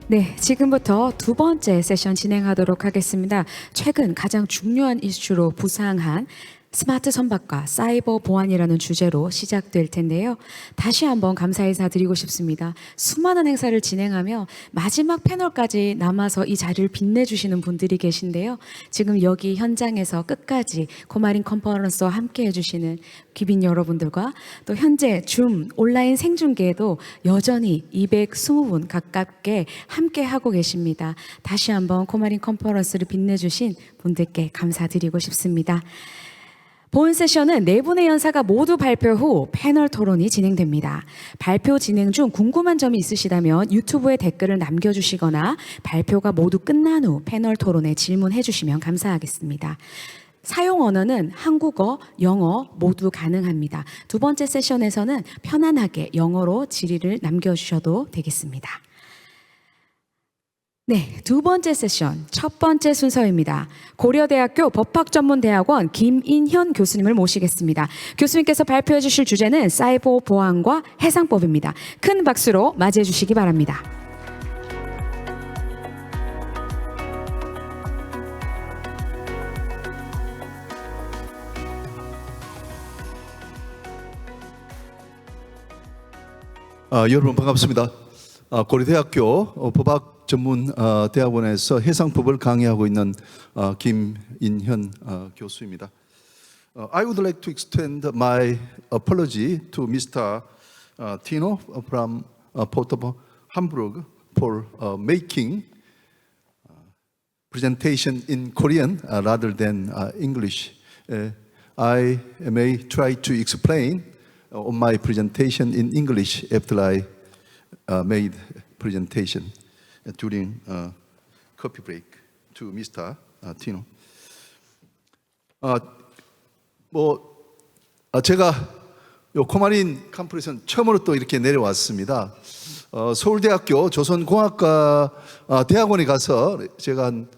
네, 지금부터 두 번째 세션 진행하도록 하겠습니다. 최근 가장 중요한 이슈로 부상한 스마트 선박과 사이버 보안이라는 주제로 시작될 텐데요. 다시 한번 감사 인사 드리고 싶습니다. 수많은 행사를 진행하며 마지막 패널까지 남아서 이 자리를 빛내주시는 분들이 계신데요. 지금 여기 현장에서 끝까지 코마린 컨퍼런스와 함께 해주시는 귀빈 여러분들과 또 현재 줌 온라인 생중계에도 여전히 220분 가깝게 함께 하고 계십니다. 다시 한번 코마린 컨퍼런스를 빛내주신 분들께 감사드리고 싶습니다. 본 세션은 네 분의 연사가 모두 발표 후 패널 토론이 진행됩니다. 발표 진행 중 궁금한 점이 있으시다면 유튜브에 댓글을 남겨주시거나 발표가 모두 끝난 후 패널 토론에 질문해 주시면 감사하겠습니다. 사용 언어는 한국어, 영어 모두 가능합니다. 두 번째 세션에서는 편안하게 영어로 질의를 남겨주셔도 되겠습니다. 네, 두 번째 세션, 첫 번째 순서입니다. 고려대학교 법학전문대학원 김인현 교수님을 모시겠습니다. 교수님께서 발표해 주실 주제는 사이버 보안과 해상법입니다. 큰 박수로 맞이해 주시기 바랍니다. 여러분 반갑습니다. 고려대학교 법학전문대학원에서 해상법을 강의하고 있는 김인현 교수입니다. I would like to extend my apology to Mr. Tino from Port of Hamburg for making presentation in Korean rather than English. I may try to explain on my presentation in English after I made presentation during coffee break to Mr. Tino. 제가 요 코마린 컨퍼런스는 처음으로 또 이렇게 내려왔습니다. 서울대학교 조선공학과 대학원에 가서 제가 한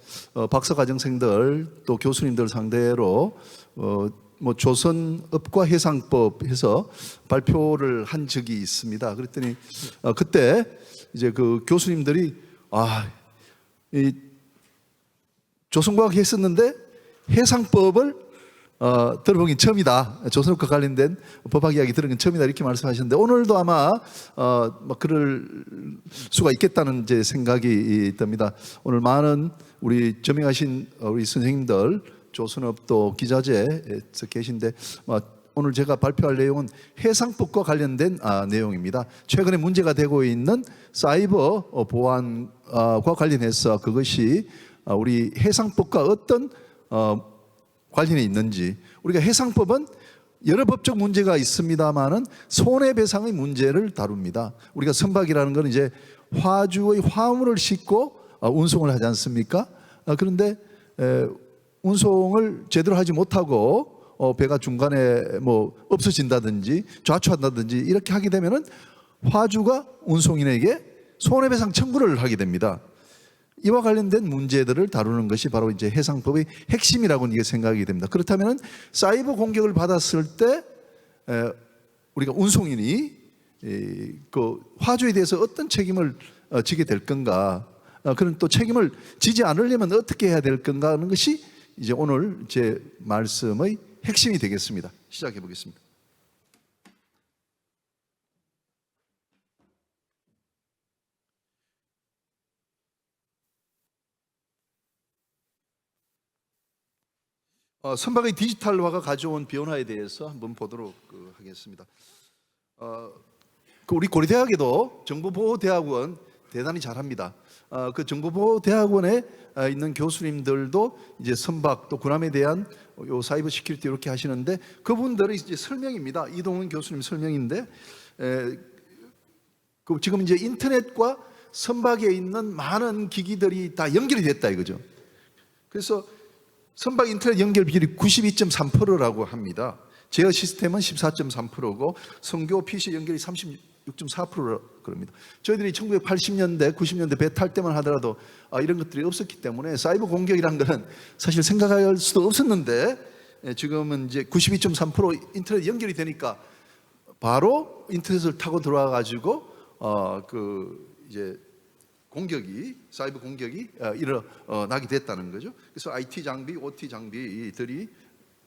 박사과정생들 또 교수님들 상대로 조선업과 해상법 해서 발표를 한 적이 있습니다. 그랬더니 그때 이제 그 교수님들이 이 조선과학 했었는데 해상법을 들어보긴 처음이다. 조선업과 관련된 법학 이야기 들은 건 처음이다 이렇게 말씀하셨는데 오늘도 아마 그럴 수가 있겠다는 제 생각이 듭니다. 오늘 많은 우리 저명하신 우리 선생님들 조선업 또 기자재에서 계신데 오늘 제가 발표할 내용은 해상법과 관련된 내용입니다. 최근에 문제가 되고 있는 사이버 보안과 관련해서 그것이 우리 해상법과 어떤 관련이 있는지. 우리가 해상법은 여러 법적 문제가 있습니다만은 손해배상의 문제를 다룹니다. 우리가 선박이라는 건 이제 화주의 화물을 싣고 운송을 하지 않습니까? 그런데 운송을 제대로 하지 못하고 배가 중간에 없어진다든지 좌초한다든지 이렇게 하게 되면은 화주가 운송인에게 손해배상 청구를 하게 됩니다. 이와 관련된 문제들을 다루는 것이 바로 이제 해상법의 핵심이라고 이게 생각이 됩니다. 그렇다면 사이버 공격을 받았을 때 우리가 운송인이 그 화주에 대해서 어떤 책임을 지게 될 건가? 그런 또 책임을 지지 않으려면 어떻게 해야 될 건가 하는 것이 이제 오늘 제 말씀의 핵심이 되겠습니다. 시작해 보겠습니다. 선박의 디지털화가 가져온 변화에 대해서 한번 보도록 하겠습니다. 우리 고려대학에도 정보보호대학원 대단히 잘합니다. 그 정보보호대학원에 있는 교수님들도 이제 선박 또 군함에 대한 요 사이버 시큐리티 이렇게 하시는데 그분들의 이제 설명입니다. 이동훈 교수님 설명인데 지금 이제 인터넷과 선박에 있는 많은 기기들이 다 연결이 됐다 이거죠. 그래서 선박 인터넷 연결 비율이 92.3%라고 합니다. 제어 시스템은 14.3%고 선교 PC 연결이 36.4% 그럽니다. 저희들이 1980년대, 90년대 배 탈 때만 하더라도 이런 것들이 없었기 때문에 사이버 공격이라는 것은 사실 생각할 수도 없었는데 지금은 이제 92.3% 인터넷 연결이 되니까 바로 인터넷을 타고 들어와 가지고 이제 공격이 사이버 공격이 일어나게 됐다는 거죠. 그래서 IT 장비, OT 장비들이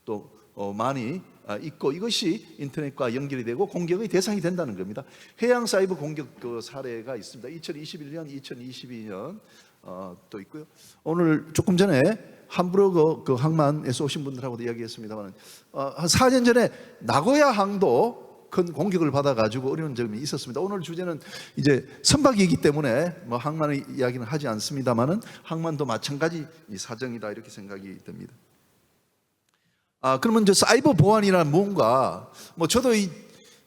또 많이 있고 이것이 인터넷과 연결이 되고 공격의 대상이 된다는 겁니다. 해양 사이버 공격 그 사례가 있습니다. 2021년, 2022년 또 있고요. 오늘 조금 전에 함부르크 그 항만에서 오신 분들하고도 이야기했습니다만 한 4년 전에 나고야 항도 큰 공격을 받아가지고 어려운 점이 있었습니다. 오늘 주제는 이제 선박이기 때문에 뭐 항만의 이야기는 하지 않습니다만은 항만도 마찬가지 사정이다 이렇게 생각이 듭니다. 그러면 이제 사이버 보안이란 뭔가 뭐 저도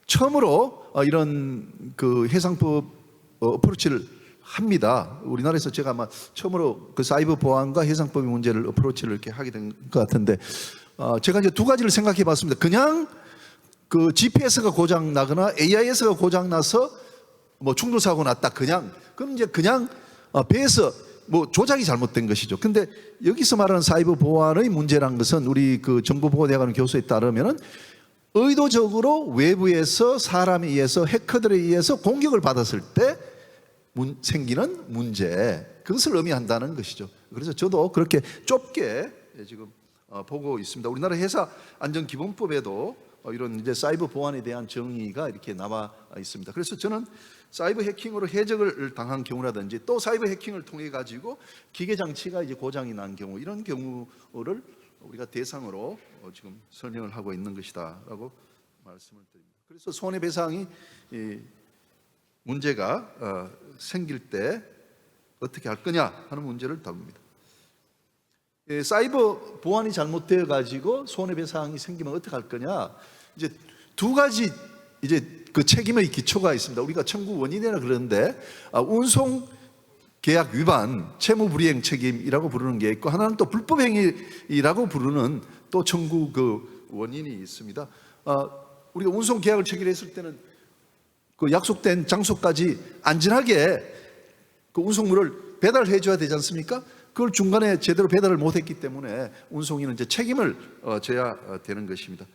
처음으로 이런 그 해상법 어프로치를 합니다. 우리나라에서 제가 아마 처음으로 그 사이버 보안과 해상법의 문제를 어프로치를 이렇게 하게 된 것 같은데 제가 이제 두 가지를 생각해 봤습니다. 그냥 그 GPS가 고장 나거나 AIS가 고장 나서 뭐 충돌 사고 났다 그럼 이제 그냥 배에서 뭐 조작이 잘못된 것이죠. 근데 여기서 말하는 사이버 보안의 문제란 것은 우리 그 정보보호대학원 교수에 따르면은 의도적으로 외부에서 사람에 의해서 해커들에 의해서 공격을 받았을 때 생기는 문제, 그것을 의미한다는 것이죠. 그래서 저도 그렇게 좁게 지금 보고 있습니다. 우리나라 회사 안전기본법에도 이런 이제 사이버 보안에 대한 정의가 이렇게 나와 있습니다. 그래서 저는 사이버 해킹으로 해적을 당한 경우라든지 또 사이버 해킹을 통해 가지고 기계 장치가 이제 고장이 난 경우, 이런 경우를 우리가 대상으로 지금 설명을 하고 있는 것이다라고 말씀을 드립니다. 그래서 손해배상이 문제가 생길 때 어떻게 할 거냐 하는 문제를 다룹니다. 사이버 보안이 잘못되어 가지고 손해배상이 생기면 어떻게 할 거냐? 이제 두 가지 이제 그 책임의 기초가 있습니다. 우리가 청구 원인이라 그러는데 운송 계약 위반, 채무불이행 책임이라고 부르는 게 있고 하나는 또 불법 행위라고 부르는 또 청구 그 원인이 있습니다. 우리가 운송 계약을 체결했을 때는 그 약속된 장소까지 안전하게 그 운송물을 배달해 줘야 되지 않습니까? 그걸 중간에 제대로 배달을 못했기 때문에 운송인은 이제 책임을 져야 되는 것입니다.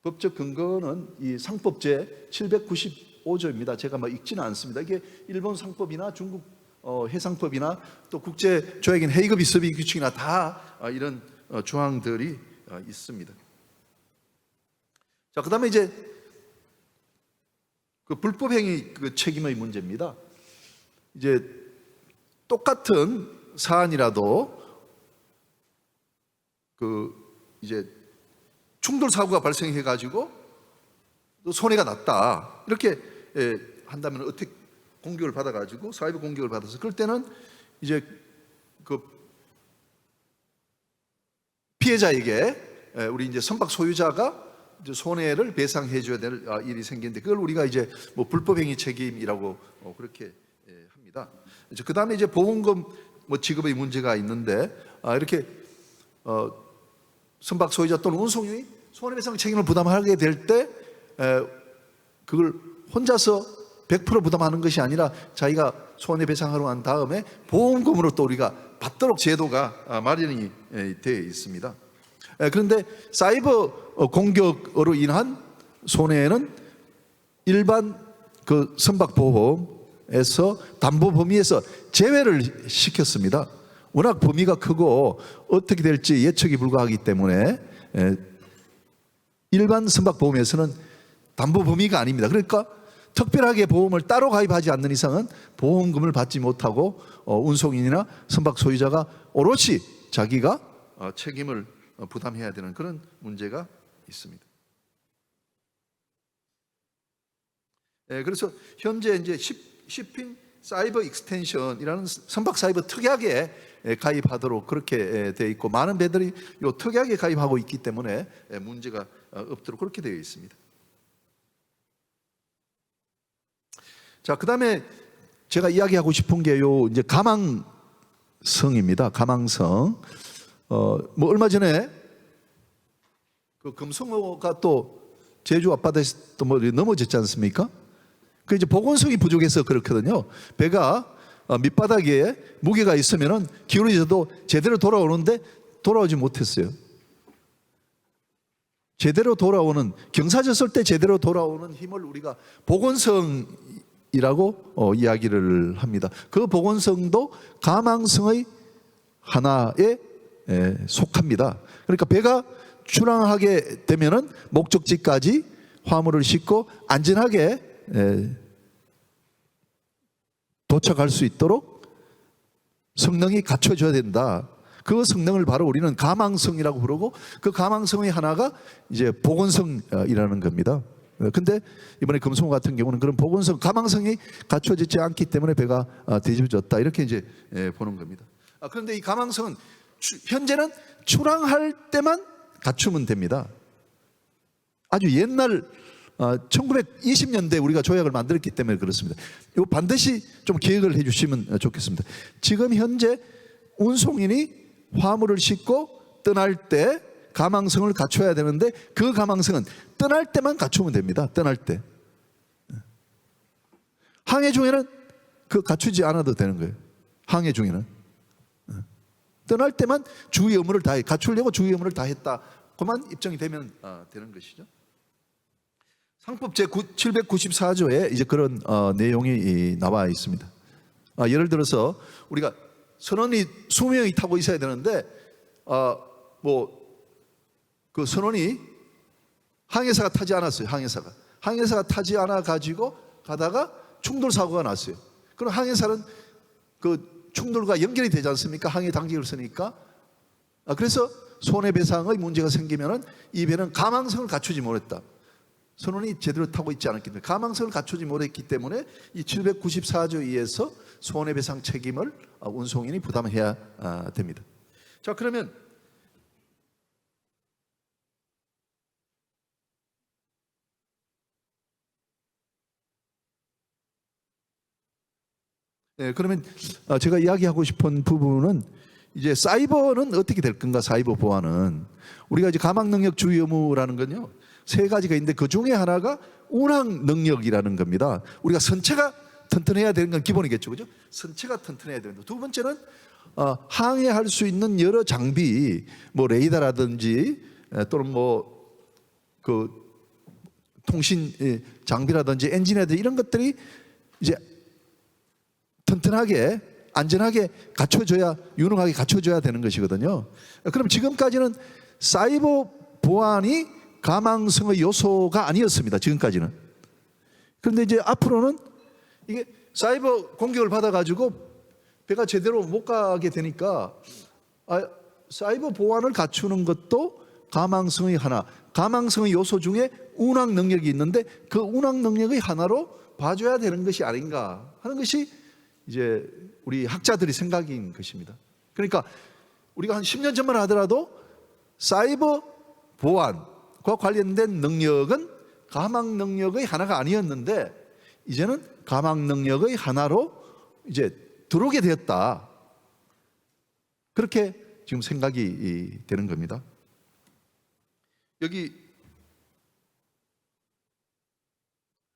법적 근거는 이 상법제 795조입니다. 제가 막 읽지는 않습니다. 이게 일본 상법이나 중국 해상법이나 또 국제 조약인 헤이그 비스비 규칙이나 다 이런 조항들이 있습니다. 자, 그다음에 이제 그 불법 행위 그 책임의 문제입니다. 이제 똑같은 사안이라도 그 이제 충돌 사고가 발생해 가지고 손해가 났다 이렇게 한다면 어떻게 공격을 받아 가지고 사이버 공격을 받아서 그럴 때는 이제 그 피해자에게 우리 이제 선박 소유자가 이제 손해를 배상해 줘야 될 일이 생기는데 그걸 우리가 이제 뭐 불법행위 책임이라고 그렇게 합니다. 그 다음에 이제 보험금 뭐 지급의 문제가 있는데 이렇게 선박 소유자 또는 운송인이 손해배상 책임을 부담하게 될 때 그걸 혼자서 100% 부담하는 것이 아니라 자기가 손해배상하러 한 다음에 보험금으로 또 우리가 받도록 제도가 마련이 되어 있습니다. 그런데 사이버 공격으로 인한 손해는 일반 그 선박보험에서 담보 범위에서 제외를 시켰습니다. 워낙 범위가 크고 어떻게 될지 예측이 불가하기 때문에 일반 선박보험에서는 담보 범위가 아닙니다. 그러니까 특별하게 보험을 따로 가입하지 않는 이상은 보험금을 받지 못하고 운송인이나 선박 소유자가 오롯이 자기가 책임을 부담해야 되는 그런 문제가 있습니다. 그래서 현재 이제 shipping 사이버 익스텐션이라는 선박 사이버 특약에 가입하도록 그렇게 되어 있고 많은 배들이 이 특약에 가입하고 있기 때문에 문제가 없도록 그렇게 되어 있습니다. 자, 그다음에 제가 이야기하고 싶은 게 요 이제 가망성입니다. 가망성. 뭐 얼마 전에 그 금성어가 또 제주 앞바다에서 또 뭐 넘어졌지 않습니까? 그 이제 보건성이 부족해서 그렇거든요. 배가 밑바닥에 무게가 있으면은 기울어져도 제대로 돌아오는데 돌아오지 못했어요. 제대로 돌아오는 경사졌을 때 제대로 돌아오는 힘을 우리가 보건성이라고 이야기를 합니다. 그 보건성도 가망성의 하나에 속합니다. 그러니까 배가 출항하게 되면은 목적지까지 화물을 싣고 안전하게 도착할 수 있도록 성능이 갖춰져야 된다. 그 성능을 바로 우리는 가망성이라고 부르고, 그 가망성의 하나가 이제 보건성이라는 겁니다. 근데 이번에 금속호 같은 경우는 그런 보건성, 가망성이 갖춰지지 않기 때문에 배가 뒤집어졌다, 이렇게 이제 보는 겁니다. 그런데 이 가망성은 현재는 출항할 때만 갖추면 됩니다. 아주 옛날 1920년대 우리가 조약을 만들었기 때문에 그렇습니다. 이거 반드시 좀 기억을 해주시면 좋겠습니다. 지금 현재 운송인이 화물을 싣고 떠날 때 가망성을 갖춰야 되는데, 그 가망성은 떠날 때만 갖추면 됩니다. 떠날 때. 항해 중에는 그 갖추지 않아도 되는 거예요. 항해 중에는 떠날 때만 주의 의무를 다해, 갖추려고 주의 의무를 다했다, 그만 입증이 되면 되는 것이죠. 상법 제 794조에 이제 그런 내용이 나와 있습니다. 예를 들어서 우리가 선원이 20명이 타고 있어야 되는데 그 선원이 항해사가 타지 않았어요. 항해사가 타지 않아 가지고 가다가 충돌 사고가 났어요. 그럼 항해사는 그 충돌과 연결이 되지 않습니까? 항해 당직을 쓰니까. 그래서 손해배상의 문제가 생기면은 이 배는 가망성을 갖추지 못했다, 선원이 제대로 타고 있지 않았기 때문에, 가망성을 갖추지 못했기 때문에 이 794조 2에서 손해배상 책임을 운송인이 부담해야 됩니다. 자, 그러면 제가 이야기하고 싶은 부분은 이제 사이버는 어떻게 될 건가. 사이버 보안은 우리가 이제 가망 능력 주의 의무라는 건요, 세 가지가 있는데 그 중에 하나가 운항 능력이라는 겁니다. 우리가 선체가 튼튼해야 되는 건 기본이겠죠, 그죠? 선체가 튼튼해야 됩니다. 두 번째는 항해할 수 있는 여러 장비, 뭐 레이더라든지 또는 뭐 그 통신 장비라든지 엔진이라든지 이런 것들이 이제 튼튼하게 안전하게 갖춰져야, 유능하게 갖춰져야 되는 것이거든요. 그럼 지금까지는 사이버 보안이 가망성의 요소가 아니었습니다. 지금까지는. 그런데 이제 앞으로는 이게 사이버 공격을 받아가지고 배가 제대로 못 가게 되니까 사이버 보안을 갖추는 것도 가망성의 하나, 가망성의 요소 중에 운항 능력이 있는데 그 운항 능력의 하나로 봐줘야 되는 것이 아닌가 하는 것이 이제 우리 학자들의 생각인 것입니다. 그러니까 우리가 한 10년 전만 하더라도 사이버 보안과 관련된 능력은 가망 능력의 하나가 아니었는데 이제는 가망 능력의 하나로 이제 들어오게 되었다, 그렇게 지금 생각이 되는 겁니다. 여기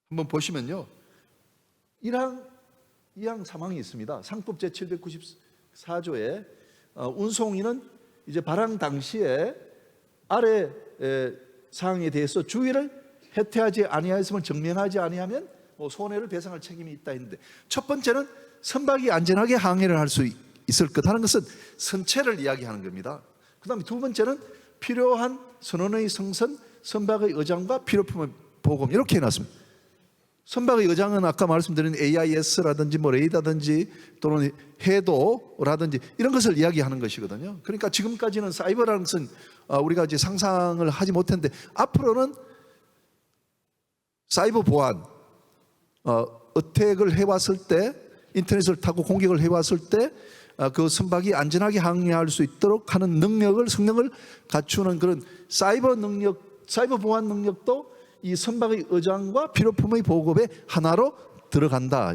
한번 보시면요, 1항, 2항, 3항이 있습니다. 상법 제 794조에 운송인은 이제 발항 당시에 아래 사항에 대해서 주의를 해태하지 아니하였음을 증명하지 아니하면 손해를 배상할 책임이 있다 했는데, 첫 번째는 선박이 안전하게 항해를 할 수 있을 것 하는 것은 선체를 이야기하는 겁니다. 그 다음에 두 번째는 필요한 선원의 성선, 선박의 의장과 필요품의 보금, 이렇게 해놨습니다. 선박의 의장은 아까 말씀드린 AIS라든지 뭐 레이더든지 또는 해도라든지 이런 것을 이야기하는 것이거든요. 그러니까 지금까지는 사이버라는 것은 우리가 이제 상상을 하지 못했는데, 앞으로는 사이버 보안, 어택을 해왔을 때, 인터넷을 타고 공격을 해왔을 때 그 선박이 안전하게 항해할 수 있도록 하는 능력을, 성능을 갖추는 그런 사이버 능력, 사이버 보안 능력도 이 선박의 의장과 필요품의 보급의 하나로 들어간다.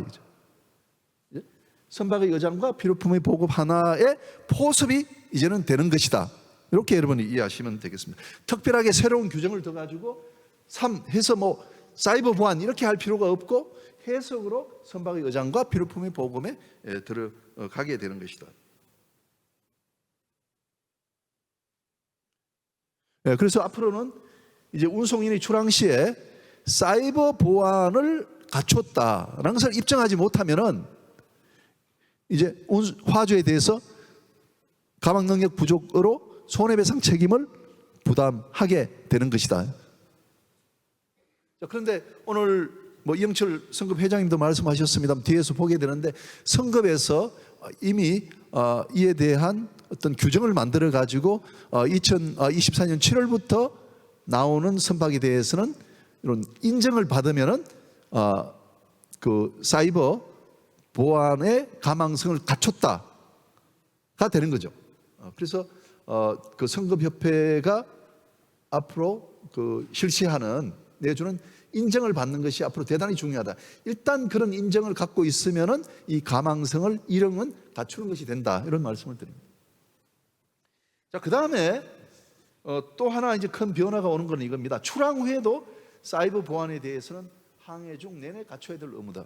선박의 의장과 필요품의 보급 하나의 포섭이 이제는 되는 것이다. 이렇게 여러분이 이해하시면 되겠습니다. 특별하게 새로운 규정을 더 가지고 3 해서 뭐 사이버 보안 이렇게 할 필요가 없고 해석으로 선박의 의장과 필요품의 보급에 들어가게 되는 것이다. 그래서 앞으로는 이제 운송인이 출항 시에 사이버 보안을 갖췄다라는 것을 입증하지 못하면은 이제 화주에 대해서 가망 능력 부족으로 손해배상 책임을 부담하게 되는 것이다. 자, 그런데 오늘 뭐 이영철 성급 회장님도 말씀하셨습니다. 뒤에서 보게 되는데 성급에서 이미 이에 대한 어떤 규정을 만들어 가지고 2024년 7월부터 나오는 선박에 대해서는 이런 인정을 받으면은 그 사이버 보안의 가망성을 갖췄다가 되는 거죠. 그래서 그 성급협회가 앞으로 그 실시하는 내주는 인정을 받는 것이 앞으로 대단히 중요하다. 일단 그런 인정을 갖고 있으면은 이 가망성을 일형은 갖추는 것이 된다. 이런 말씀을 드립니다. 자, 그 다음에 또 하나 이제 큰 변화가 오는 건 이겁니다. 출항 후에도 사이버 보안에 대해서는 항해 중 내내 갖춰야 될 의무다.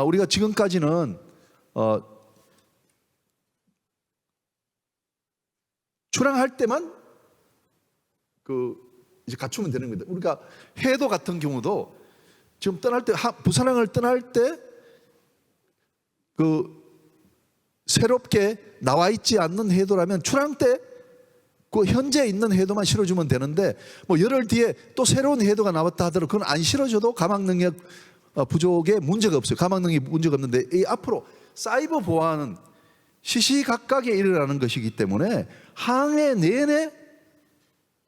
우리가 지금까지는 출항할 때만 이제 갖추면 되는 겁니다. 우리가 해도 같은 경우도 지금 떠날 때 부산항을 떠날 때 새롭게 나와 있지 않는 해도라면 출항 때 그 현재 있는 해도만 실어주면 되는데 뭐 열흘 뒤에 또 새로운 해도가 나왔다 하더라도 그건 안 실어줘도 가망 능력 부족에 문제가 없어요. 가망 능력이 문제가 없는데 이 앞으로 사이버 보안은 시시각각에 일어나는 것이기 때문에 항해 내내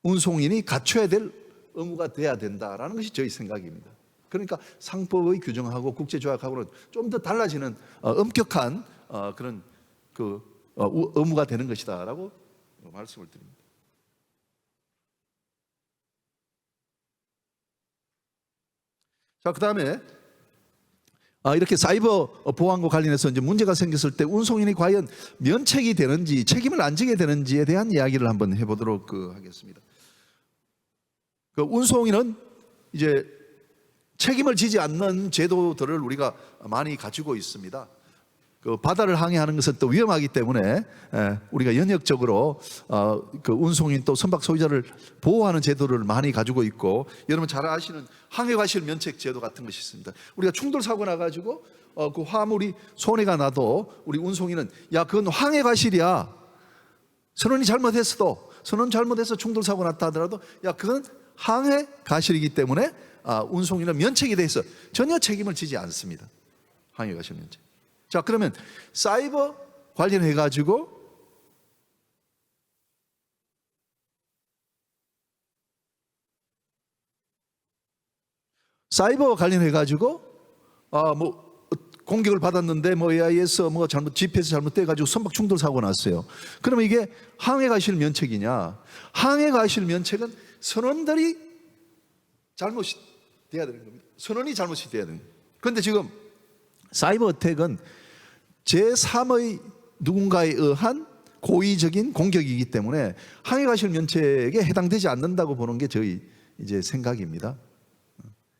운송인이 갖춰야 될 의무가 돼야 된다라는 것이 저희 생각입니다. 그러니까 상법의 규정하고 국제조약하고는 좀 더 달라지는 엄격한 그런 의무가 되는 것이다라고 말씀을 드립니다. 자, 그 다음에 이렇게 사이버 보안과 관련해서 이제 문제가 생겼을 때 운송인이 과연 면책이 되는지 책임을 안 지게 되는지에 대한 이야기를 한번 해보도록 하겠습니다. 운송인은 이제 책임을 지지 않는 제도들을 우리가 많이 가지고 있습니다. 바다를 항해하는 것은 또 위험하기 때문에 우리가 연역적으로 운송인 또 선박 소유자를 보호하는 제도를 많이 가지고 있고, 여러분 잘 아시는 항해과실 면책 제도 같은 것이 있습니다. 우리가 충돌 사고 나가지고 그 화물이 손해가 나도 우리 운송인은 야 그건 항해과실이야, 선원이 잘못했어도 선원 잘못해서 충돌 사고 났다 하더라도 야 그건 항해과실이기 때문에 운송인은 면책에 대해서 전혀 책임을 지지 않습니다. 항해과실 면책. 자, 그러면 사이버 관련해 가지고 뭐 공격을 받았는데 뭐 AIS 뭐 잘못 GPS 잘못돼 가지고 선박 충돌 사고 났어요. 그러면 이게 항해과실 면책이냐? 항해과실 면책은 선원들이 잘못이 돼야 되는 겁니다. 선원이 잘못이 돼야 되는 겁니다. 그런데 지금 사이버 어택은 제3의 누군가에 의한 고의적인 공격이기 때문에 항해과실 면책에 해당되지 않는다고 보는 게 저희 이제 생각입니다.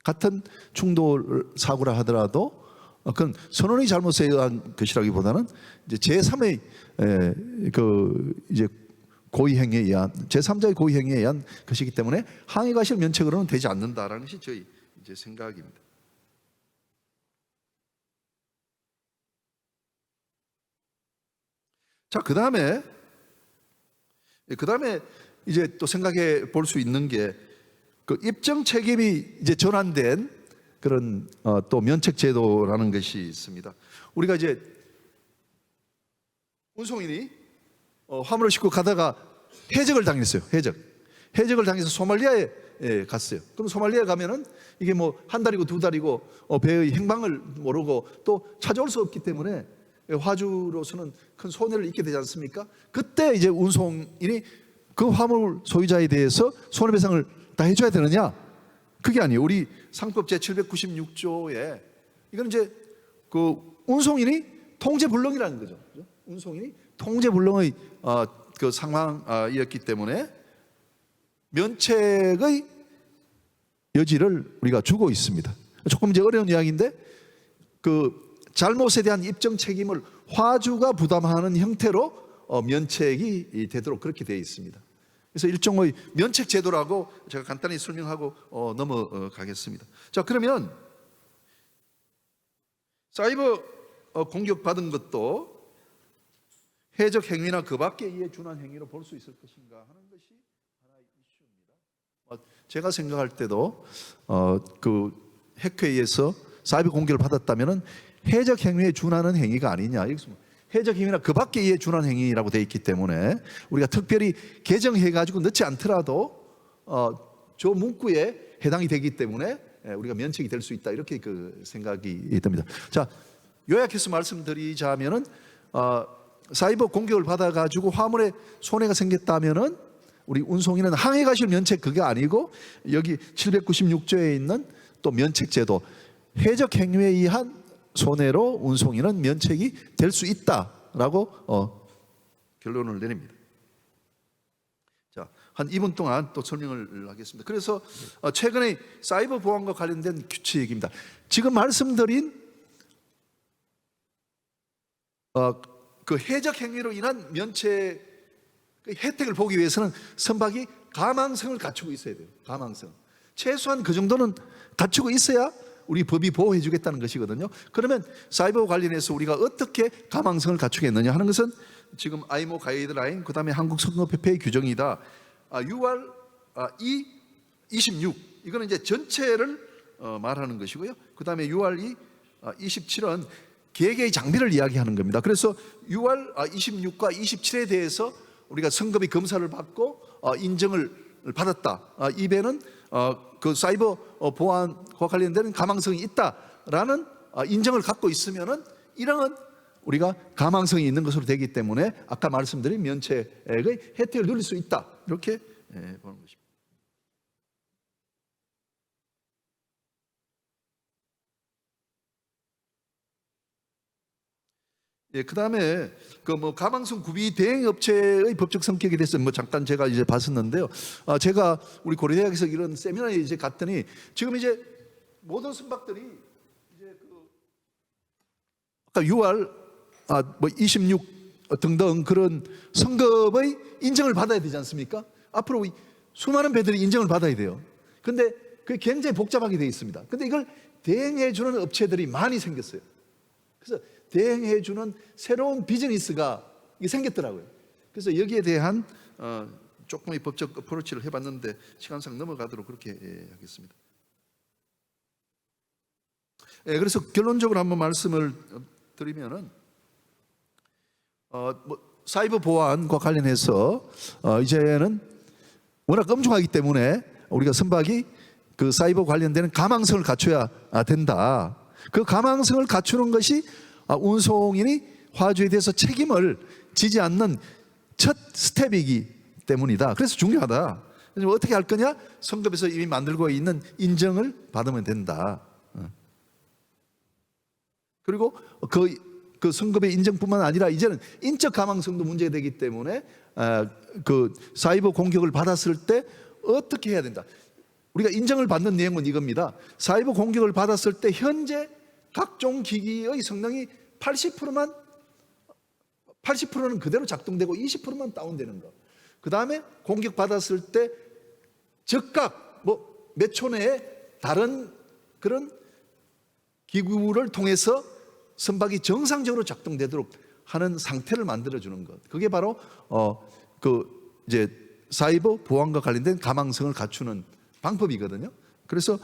같은 충돌 사고라 하더라도 그건 선원의 잘못에 의한 것이라기보다는 이제 제3의 이제 고의 행위에 의한 제3자의 고의 행위에 의한 것이기 때문에 항해과실 면책으로는 되지 않는다라는 것이 저희 이제 생각입니다. 자, 그 다음에 이제 또 생각해 볼 수 있는 게 입증 책임이 이제 전환된 그런 또 면책 제도라는 것이 있습니다. 우리가 이제 운송인이 화물을 싣고 가다가 해적을 당했어요. 해적을 당해서 소말리아에 갔어요. 그럼 소말리아에 가면은 이게 뭐 한 달이고 두 달이고 배의 행방을 모르고 또 찾아올 수 없기 때문에 화주로서는 큰 손해를 입게 되지 않습니까? 그때 이제 운송인이 그 화물 소유자에 대해서 손해배상을 다 해줘야 되느냐? 그게 아니에요. 우리 상법 제796조에 이건 이제 운송인이 통제불능이라는 거죠. 운송인이 통제불능의 그 상황이었기 때문에 면책의 여지를 우리가 주고 있습니다. 조금 이제 어려운 이야기인데 잘못에 대한 입증 책임을 화주가 부담하는 형태로 면책이 되도록 그렇게 되어 있습니다. 그래서 일종의 면책 제도라고 제가 간단히 설명하고 넘어가겠습니다. 자, 그러면 사이버 공격받은 것도 해적 행위나 그 밖에 이에 준한 행위로 볼 수 있을 것인가 하는 것이 하나의 이슈입니다. 제가 생각할 때도 그 해커에 의해서 사이버 공격을 받았다면은 해적 행위에 준하는 행위가 아니냐. 해적 행위나 그 밖에 이에 준한 행위라고 되어 있기 때문에 우리가 특별히 개정해 가지고 넣지 않더라도 저 문구에 해당이 되기 때문에 우리가 면책이 될 수 있다, 이렇게 그 생각이 듭니다. 자, 요약해서 말씀드리자면은 사이버 공격을 받아 가지고 화물에 손해가 생겼다면은 우리 운송인은 항해 과실 면책, 그게 아니고 여기 796조에 있는 또 면책 제도, 해적 행위에 의한 손해로 운송인은 면책이 될 수 있다라고 결론을 내립니다. 자, 한 2분 동안 또 설명을 하겠습니다. 그래서 최근에 사이버 보안과 관련된 규칙입니다. 지금 말씀드린 그 해적 행위로 인한 면책 혜택을 보기 위해서는 선박이 가망성을 갖추고 있어야 돼요. 가망성. 최소한 그 정도는 갖추고 있어야 우리 법이 보호해 주겠다는 것이거든요. 그러면 사이버 관련해서 우리가 어떻게 가망성을 갖추겠느냐 하는 것은 지금 아이모 가이드라인, 그 다음에 한국선거협회의 규정이다. UR 26, 이거는 이제 전체를 말하는 것이고요. 그 다음에 UR 27은 개개의 장비를 이야기하는 겁니다. 그래서 UR 26과 27에 대해서 우리가 성급히 검사를 받고 인정을 받았다. 이 배는 그 사이버 보안과 관련된 가망성이 있다라는 인정을 갖고 있으면은 이런 우리가 가망성이 있는 것으로 되기 때문에 아까 말씀드린 면책의 혜택을 누릴 수 있다, 이렇게 보는 것입니다. 예, 그 다음에 그 가망성 구비 대행 업체의 법적 성격에 대해서 잠깐 제가 이제 봤었는데요. 제가 우리 고려대학에서 이런 세미나에 이제 갔더니 지금 이제 모든 선박들이 이제 아까 UR 26 등등 그런 성급의 인정을 받아야 되지 않습니까? 앞으로 수많은 배들이 인정을 받아야 돼요. 근데 그게 굉장히 복잡하게 되어 있습니다. 근데 이걸 대행해 주는 업체들이 많이 생겼어요. 그래서 대행해 주는 새로운 비즈니스가 생겼더라고요. 그래서 여기에 대한 조금의 법적 어프로치를 해봤는데 시간상 넘어가도록 그렇게 하겠습니다. 그래서 결론적으로 한번 말씀을 드리면은 사이버 보안과 관련해서 이제는 워낙 엄중하기 때문에 우리가 선박이 그 사이버 관련되는 가망성을 갖춰야 된다. 그 가망성을 갖추는 것이 운송인이 화주에 대해서 책임을 지지 않는 첫 스텝이기 때문이다. 그래서 중요하다. 그래서 어떻게 할 거냐? 성급에서 이미 만들고 있는 인정을 받으면 된다. 그리고 그 성급의 인정뿐만 아니라 이제는 인적 가망성도 문제가 되기 때문에 그 사이버 공격을 받았을 때 어떻게 해야 된다. 우리가 인정을 받는 내용은 이겁니다. 사이버 공격을 받았을 때 현재 각종 기기의 성능이 80%는 그대로 작동되고 20%만 다운되는 거. 그 다음에 공격받았을 때 즉각 몇 초 내에 다른 그런 기구를 통해서 선박이 정상적으로 작동되도록 하는 상태를 만들어주는 것. 그게 바로 이제 사이버 보안과 관련된 가망성을 갖추는 방법이거든요. 그래서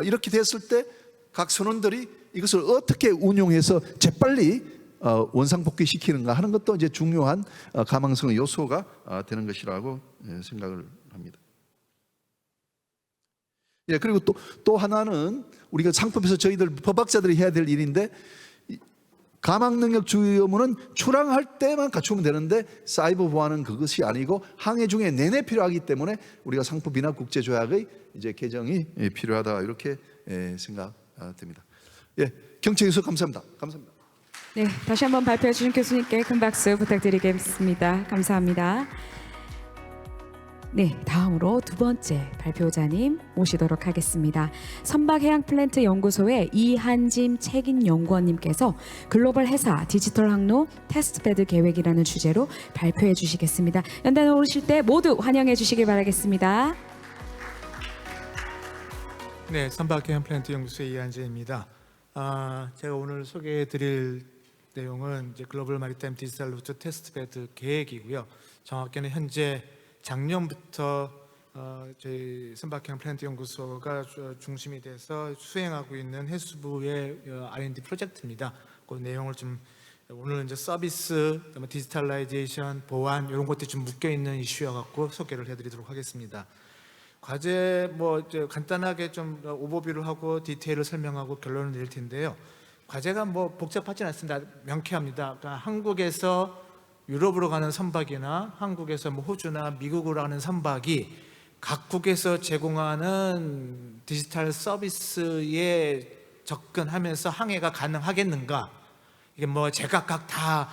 이렇게 됐을 때 각 선원들이 이것을 어떻게 운용해서 재빨리 원상복귀 시키는가 하는 것도 이제 중요한 가망성의 요소가 되는 것이라고 생각을 합니다. 예, 그리고 또 하나는 우리가 상법에서 저희들 법학자들이 해야 될 일인데, 가망 능력 주의 의무는 출항할 때만 갖추면 되는데 사이버 보안은 그것이 아니고 항해 중에 내내 필요하기 때문에 우리가 상법이나 국제조약의 이제 개정이 필요하다, 이렇게 생각됩니다. 예, 경청 교수 감사합니다. 감사합니다. 네, 다시 한번 발표해 주신 교수님께 큰 박수 부탁드리겠습니다. 감사합니다. 네, 다음으로 두 번째 발표자님 모시도록 하겠습니다. 선박해양플랜트 연구소의 이한짐 책임연구원님께서 글로벌 해사 디지털 항로 테스트베드 계획이라는 주제로 발표해 주시겠습니다. 연단에 오르실 때 모두 환영해 주시기 바라겠습니다. 네, 선박해양플랜트 연구소의 이한재입니다. 제가 오늘 소개해드릴 내용은 이제 글로벌 마리타임 디지털 루트 테스트베드 계획이고요. 정확히는 현재 작년부터 저희 선박형 플랜트 연구소가 중심이 돼서 수행하고 있는 해수부의 R&D 프로젝트입니다. 그 내용을 좀 오늘 이제 서비스, 디지털라이제이션, 보안 이런 것들이 좀 묶여 있는 이슈여갖고 소개를 해드리도록 하겠습니다. 과제 이제 간단하게 좀 오버뷰를 하고 디테일을 설명하고 결론을 낼 텐데요. 과제가 복잡하진 않습니다. 명쾌합니다. 그러니까 한국에서 유럽으로 가는 선박이나 한국에서 호주나 미국으로 가는 선박이 각국에서 제공하는 디지털 서비스에 접근하면서 항해가 가능하겠는가? 이게 제각각 다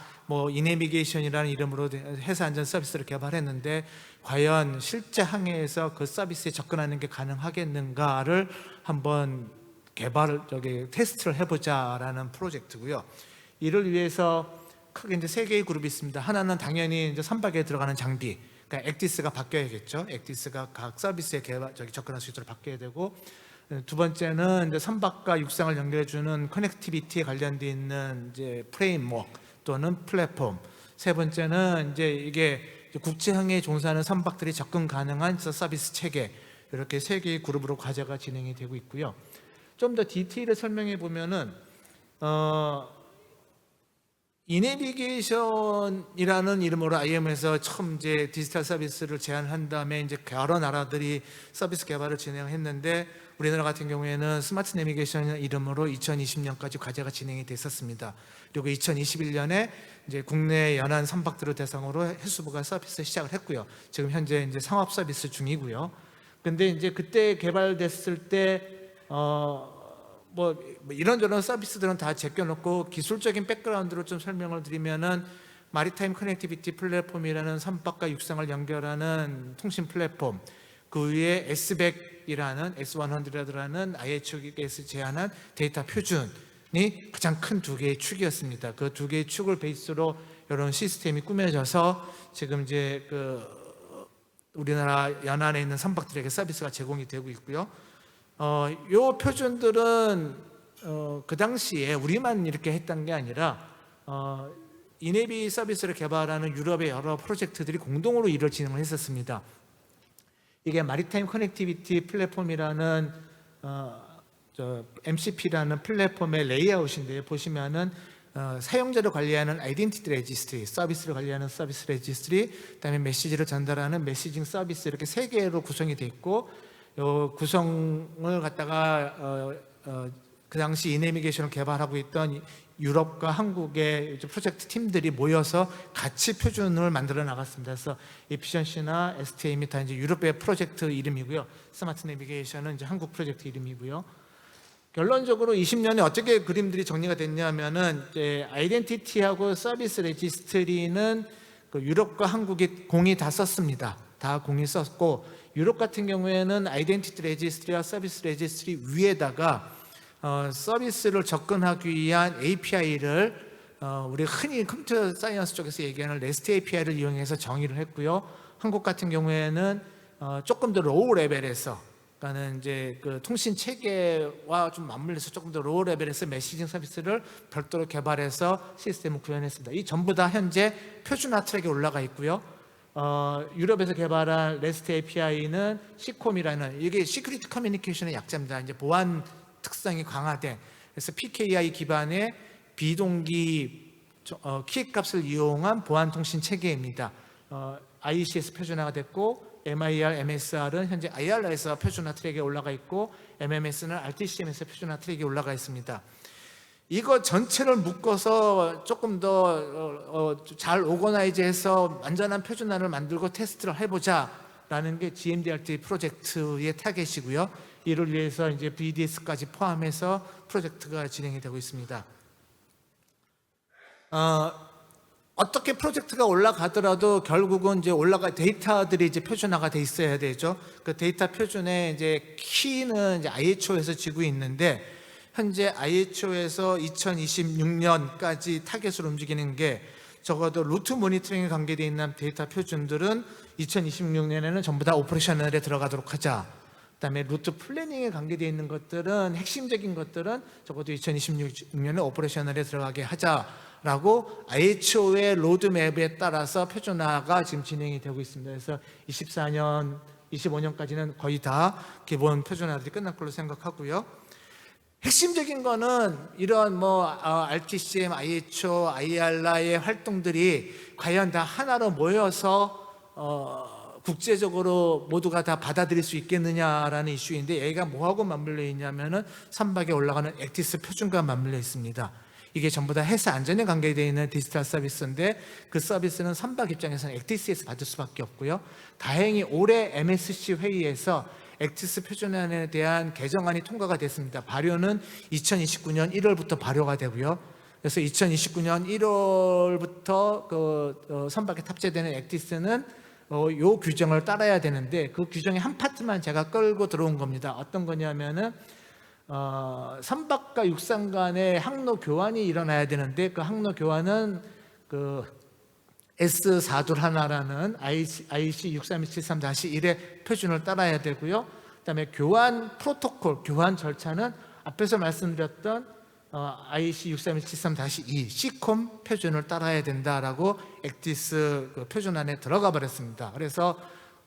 이내비게이션이라는 이름으로 해사 안전 서비스를 개발했는데 과연 실제 항해에서 그 서비스에 접근하는 게 가능하겠는가를 한번 테스트를 해보자라는 프로젝트고요. 이를 위해서 크게 이제 세 개의 그룹이 있습니다. 하나는 당연히 이제 선박에 들어가는 장비, 그러니까 액디스가 바뀌어야겠죠. 액디스가 각 서비스에 접근할 수 있도록 바뀌어야 되고, 두 번째는 이제 선박과 육상을 연결해주는 커넥티비티에 관련돼 있는 이제 프레임워크 또는 플랫폼. 세 번째는 이제 이게 국제 항해에 종사하는 선박들이 접근 가능한 서비스 체계. 이렇게 세 개의 그룹으로 과제가 진행이 되고 있고요. 좀 더 디테일을 설명해 보면은 이내비게이션이라는 이름으로 IM에서 처음 이제 디지털 서비스를 제안한 다음에 이제 여러 나라들이 서비스 개발을 진행했는데 우리나라 같은 경우에는 스마트 내비게이션 이름으로 2020년까지 과제가 진행이 됐었습니다. 그리고 2021년에 이제 국내 연안 선박들을 대상으로 해수부가 서비스 시작을 했고요. 지금 현재 이제 상업 서비스 중이고요. 근데 이제 그때 개발됐을 때 이런저런 서비스들은 다 제껴놓고 기술적인 백그라운드로 좀 설명을 드리면은 마리타임 커넥티비티 플랫폼이라는 선박과 육상을 연결하는 통신 플랫폼, 그 위에 S100이라는 S100라는 IH에서 제안한 데이터 표준이 가장 큰 두 개의 축이었습니다. 그 두 개의 축을 베이스로 이런 시스템이 꾸며져서 지금 이제 우리나라 연안에 있는 선박들에게 서비스가 제공이 되고 있고요. 요 표준들은 그 당시에 우리만 이렇게 했던 게 아니라 이내비 서비스를 개발하는 유럽의 여러 프로젝트들이 공동으로 일을 진행을 했었습니다. 이게 마리타임 커넥티비티 플랫폼이라는 MCP라는 플랫폼의 레이아웃인데요. 보시면은 사용자를 관리하는 아이덴티티 레지스트리, 서비스를 관리하는 서비스 레지스트리, 그다음에 메시지를 전달하는 메시징 서비스 이렇게 세 개로 구성이 돼 있고, 요 구성을 갖다가 그 당시 이내비게이션을 개발하고 있던 유럽과 한국의 프로젝트 팀들이 모여서 같이 표준을 만들어 나갔습니다. 그래서 에피션시나 STM이 다 이제 유럽의 프로젝트 이름이고요. 스마트 내비게이션은 이제 한국 프로젝트 이름이고요. 결론적으로 20년에 어떻게 그림들이 정리가 됐냐면은 이제 아이덴티티하고 서비스 레지스트리는 그 유럽과 한국이 공이 다 썼습니다. 다 공이 썼고, 유럽 같은 경우에는 아이덴티티 레지스트리와 서비스 레지스트리 위에다가 서비스를 접근하기 위한 API를 우리 흔히 컴퓨터 사이언스 쪽에서 얘기하는 REST API를 이용해서 정의를 했고요. 한국 같은 경우에는 조금 더 로우 레벨에서, 그러니까는 이제 그 통신 체계와 좀 맞물려서 조금 더 로우 레벨에서 메시징 서비스를 별도로 개발해서 시스템을 구현했습니다. 이 전부 다 현재 표준화 트랙에 올라가 있고요. 유럽에서 개발한 REST API는 시콤이라는, 이게 시큐리티 커뮤니케이션의 약자입니다. 이제 보안 특성이 강화된, 그래서 PKI 기반의 비동기 키 값을 이용한 보안 통신 체계입니다. IEC에서 표준화가 됐고, MIR, MSR은 현재 IR에서 표준화 트랙에 올라가 있고, MMS는 RTCM에서 표준화 트랙에 올라가 있습니다. 이거 전체를 묶어서 조금 더 잘 오거나이즈해서 완전한 표준화를 만들고 테스트를 해보자라는 게 GMDRT 프로젝트의 타겟이고요. 이를 위해서 이제 BDS까지 포함해서 프로젝트가 진행이 되고 있습니다. 어떻게 프로젝트가 올라가더라도 결국은 이제 데이터들이 이제 표준화가 돼 있어야 되죠. 그 데이터 표준의 이제 키는 이제 IHO에서 지고 있는데, 현재 IHO에서 2026년까지 타겟으로 움직이는 게, 적어도 루트 모니터링에 관계되어 있는 데이터 표준들은 2026년에는 전부 다 오퍼레셔널에 들어가도록 하자. 그다음에 루트 플래닝에 관계되어 있는 것들은 핵심적인 것들은 적어도 2026년에 오퍼레이셔널에 들어가게 하자라고 IHO의 로드맵에 따라서 표준화가 지금 진행이 되고 있습니다. 그래서 24년, 25년까지는 거의 다 기본 표준화들이 끝날 걸로 생각하고요. 핵심적인 거는 이런 RTCM, IHO, IAR라의 활동들이 과연 다 하나로 모여서 국제적으로 모두가 다 받아들일 수 있겠느냐라는 이슈인데, 얘가 뭐하고 맞물려 있냐면은 선박에 올라가는 액티스 표준과 맞물려 있습니다. 이게 전부 다 해사 안전에 관계되어 있는 디지털 서비스인데, 그 서비스는 선박 입장에서는 액티스에서 받을 수밖에 없고요. 다행히 올해 MSC 회의에서 액티스 표준안에 대한 개정안이 통과가 됐습니다. 발효는 2029년 1월부터 발효가 되고요. 그래서 2029년 1월부터 선박에 탑재되는 액티스는 요 규정을 따라야 되는데, 그 규정의 한 파트만 제가 끌고 들어온 겁니다. 어떤 거냐면은 선박과 육상 간의 항로 교환이 일어나야 되는데, 그 항로 교환은 그 S421라는 IC 63173-1의 표준을 따라야 되고요. 그다음에 교환 프로토콜, 교환 절차는 앞에서 말씀드렸던 IC 63173-2 시콤 표준을 따라야 된다라고 액티스 그 표준 안에 들어가 버렸습니다. 그래서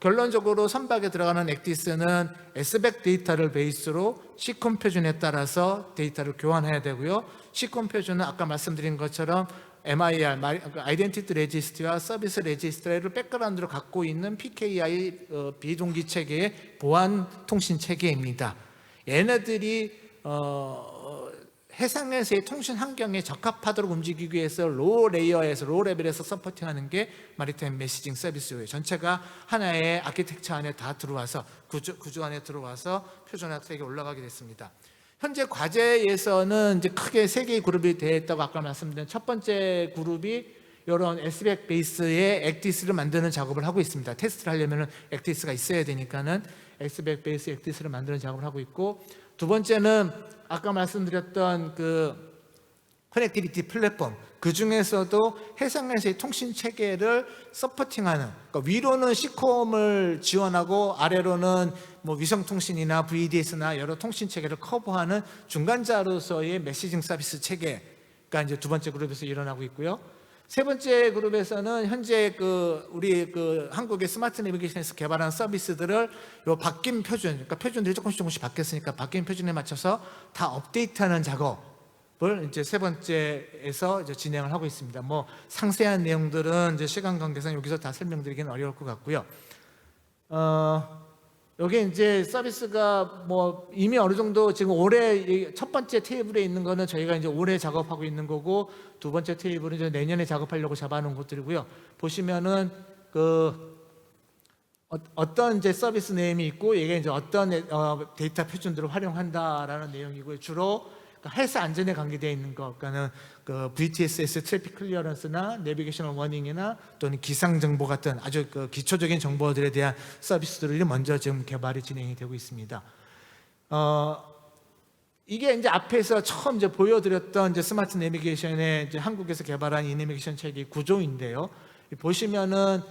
결론적으로 선박에 들어가는 액티스는 S백 데이터를 베이스로 시콤 표준에 따라서 데이터를 교환해야 되고요. 시콤 표준은 아까 말씀드린 것처럼 MIR, 아이덴티티 레지스트리와 서비스 레지스트리를 백그라운드로 갖고 있는 PKI 비동기 체계의 보안 통신 체계입니다. 얘네들이 해상에서의 통신 환경에 적합하도록 움직이기 위해서 로우 레이어에서, 로우 레벨에서 서포팅하는 게 마리타임 메시징 서비스예요. 전체가 하나의 아키텍처 안에 다 들어와서, 구조 안에 들어와서 표준화 트랙에 올라가게 됐습니다. 현재 과제에서는 이제 크게 세 개의 그룹이 되어 있다고 아까 말씀드린 첫 번째 그룹이 이런 S백 베이스의 액티스를 만드는 작업을 하고 있습니다. 테스트를 하려면 액티스가 있어야 되니까는 S백 베이스 액티스를 만드는 작업을 하고 있고, 두 번째는 아까 말씀드렸던 그 커넥티비티 플랫폼, 그 중에서도 해상에서의 통신 체계를 서포팅하는, 그러니까 위로는 시콤을 지원하고 아래로는 위성통신이나 VDS나 여러 통신 체계를 커버하는 중간자로서의 메시징 서비스 체계가 이제 두 번째 그룹에서 일어나고 있고요. 세 번째 그룹에서는 현재 우리 한국의 스마트 내비게이션에서 개발한 서비스들을 요 바뀐 표준, 그러니까 표준들이 조금씩 바뀌었으니까 바뀐 표준에 맞춰서 다 업데이트하는 작업을 이제 세 번째에서 이제 진행을 하고 있습니다. 상세한 내용들은 이제 시간 관계상 여기서 다 설명드리기는 어려울 것 같고요. 여기 이제 서비스가 이미 어느 정도 지금 올해 첫 번째 테이블에 있는 거는 저희가 이제 올해 작업하고 있는 거고, 두 번째 테이블은 이제 내년에 작업하려고 잡아놓은 것들이고요. 보시면은 어떤 이제 서비스 네임이 있고, 이게 이제 어떤 데이터 표준들을 활용한다라는 내용이고요. 주로 해사 안전에 관계되어 있는 것, 그러니까는 VTSS 트래픽 클리어런스나 내비게이셔널 워닝이나 또는 기상 정보 같은 아주 기초적인 정보들에 대한 서비스들이 먼저 지금 개발이 진행이 되고 있습니다. 이게 이제 앞에서 처음 이제 보여드렸던 이제 스마트 내비게이션의 이제 한국에서 개발한 이 내비게이션 체계 구조인데요. 보시면은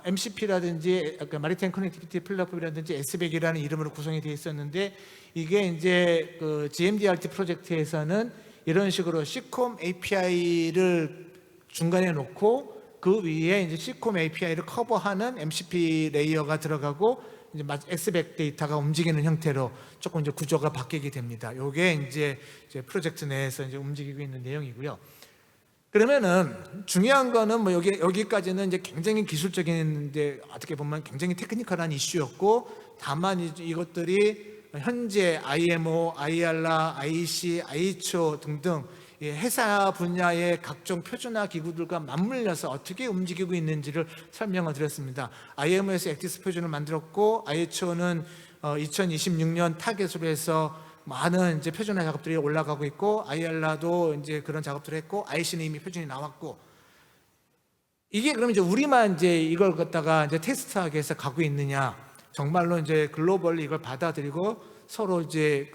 MCP라든지 마리타임 커넥티비티 플랫폼이라든지 S백이라는 이름으로 구성이 되어 있었는데, 이게 이제 GMDRT 프로젝트에서는 이런 식으로 시콤 API를 중간에 놓고 그 위에 이제 시콤 API를 커버하는 MCP 레이어가 들어가고 이제 S백 데이터가 움직이는 형태로 조금 이제 구조가 바뀌게 됩니다. 이게 이제 프로젝트 내에서 이제 움직이고 있는 내용이고요. 그러면은 중요한 거는 여기까지는 이제 굉장히 기술적인, 이제 어떻게 보면 굉장히 테크니컬한 이슈였고, 다만 이것들이 현재 IMO, IAR라, IEC, IHO 등등 해사 분야의 각종 표준화 기구들과 맞물려서 어떻게 움직이고 있는지를 설명을 드렸습니다. IMO에서 액티스 표준을 만들었고, IHO는 2026년 타겟으로 해서 많은 이제 표준화 작업들이 올라가고 있고, IAR라도 이제 그런 작업들을 했고, IC는 이미 표준이 나왔고, 이게 그럼 이제 우리만 이제 이걸 갖다가 이제 테스트하기 위해서 가고 있느냐? 정말로 이제 글로벌리 이걸 받아들이고 서로 이제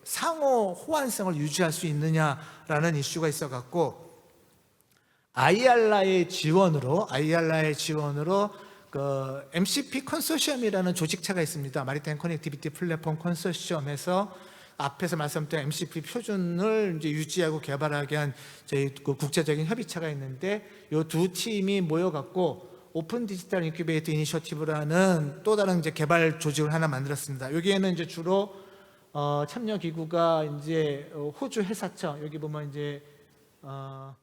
상호 호환성을 유지할 수 있느냐라는 이슈가 있어갖고, IAR라의 지원으로 그 MCP 컨소시엄이라는 조직체가 있습니다. 마리타임 커넥티비티 플랫폼 컨소시엄에서 앞에서 말씀드린 MCP 표준을 이제 유지하고 개발하기 위한 저희 그 국제적인 협의체가 있는데 이 두 팀이 모여갖고 오픈 디지털 인큐베이터 이니셔티브라는 또 다른 이제 개발 조직을 하나 만들었습니다. 여기에는 이제 주로 참여 기구가 이제 호주 해사청, 여기 보면 이제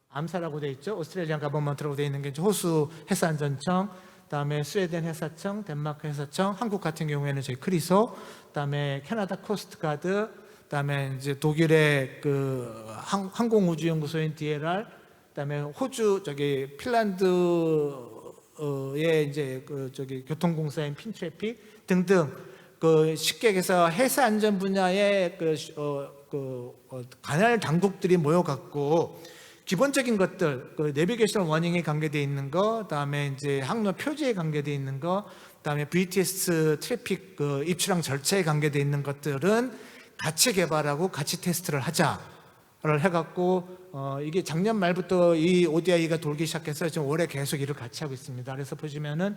암사라고 돼 있죠. 오스트레일리안 가버먼트라고 돼 있는 게 이제 호수 해사안전청, 그다음에 스웨덴 해사청, 덴마크 해사청, 한국 같은 경우에는 저희 크리소, 그다음에 캐나다 코스트가드, 그다음에 이제 독일의 그 항공우주연구소인 DLR, 그다음에 호주 저기 핀란드의 이제 그 저기 교통공사인 핀트래픽 등등 그 쉽게 얘기해서 해사 안전 분야의 관할 당국들이 모여갖고 기본적인 것들, 그 내비게이션 워닝에 관계되어 있는 거, 그다음에 이제 항로 표지에 관계되어 있는 거, 그다음에 VTS 트래픽 그 입출항 절차에 관계되어 있는 것들은 같이 개발하고 같이 테스트를 하자를 해갖고 이게 작년 말부터 이 ODI가 돌기 시작해서 지금 올해 계속 일을 같이 하고 있습니다. 그래서 보시면은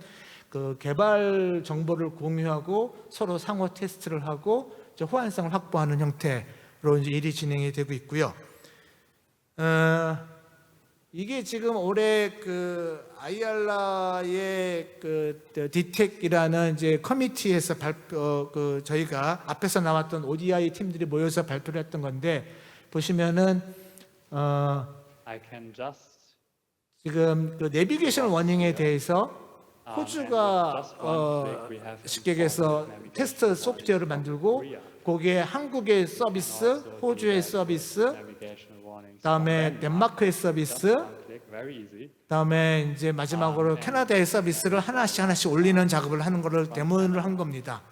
그 개발 정보를 공유하고 서로 상호 테스트를 하고 이제 호환성을 확보하는 형태로 이제 일이 진행이 되고 있고요. 이게 지금 올해 그 IR라의 그 디텍이라는 이제 커미티에서 그 저희가 앞에서 나왔던 ODI 팀들이 모여서 발표를 했던 건데 보시면은 I can just 지금 그 내비게이션 워닝에 대해서 호주가 쉽게 얘기해서 테스트 소프트웨어를 만들고 거기에 한국의 서비스, 호주의 서비스, 다음에 덴마크의 서비스, 다음에 이제 마지막으로 캐나다의 서비스를 하나씩 올리는 작업을 하는 거를 데모를 한 겁니다.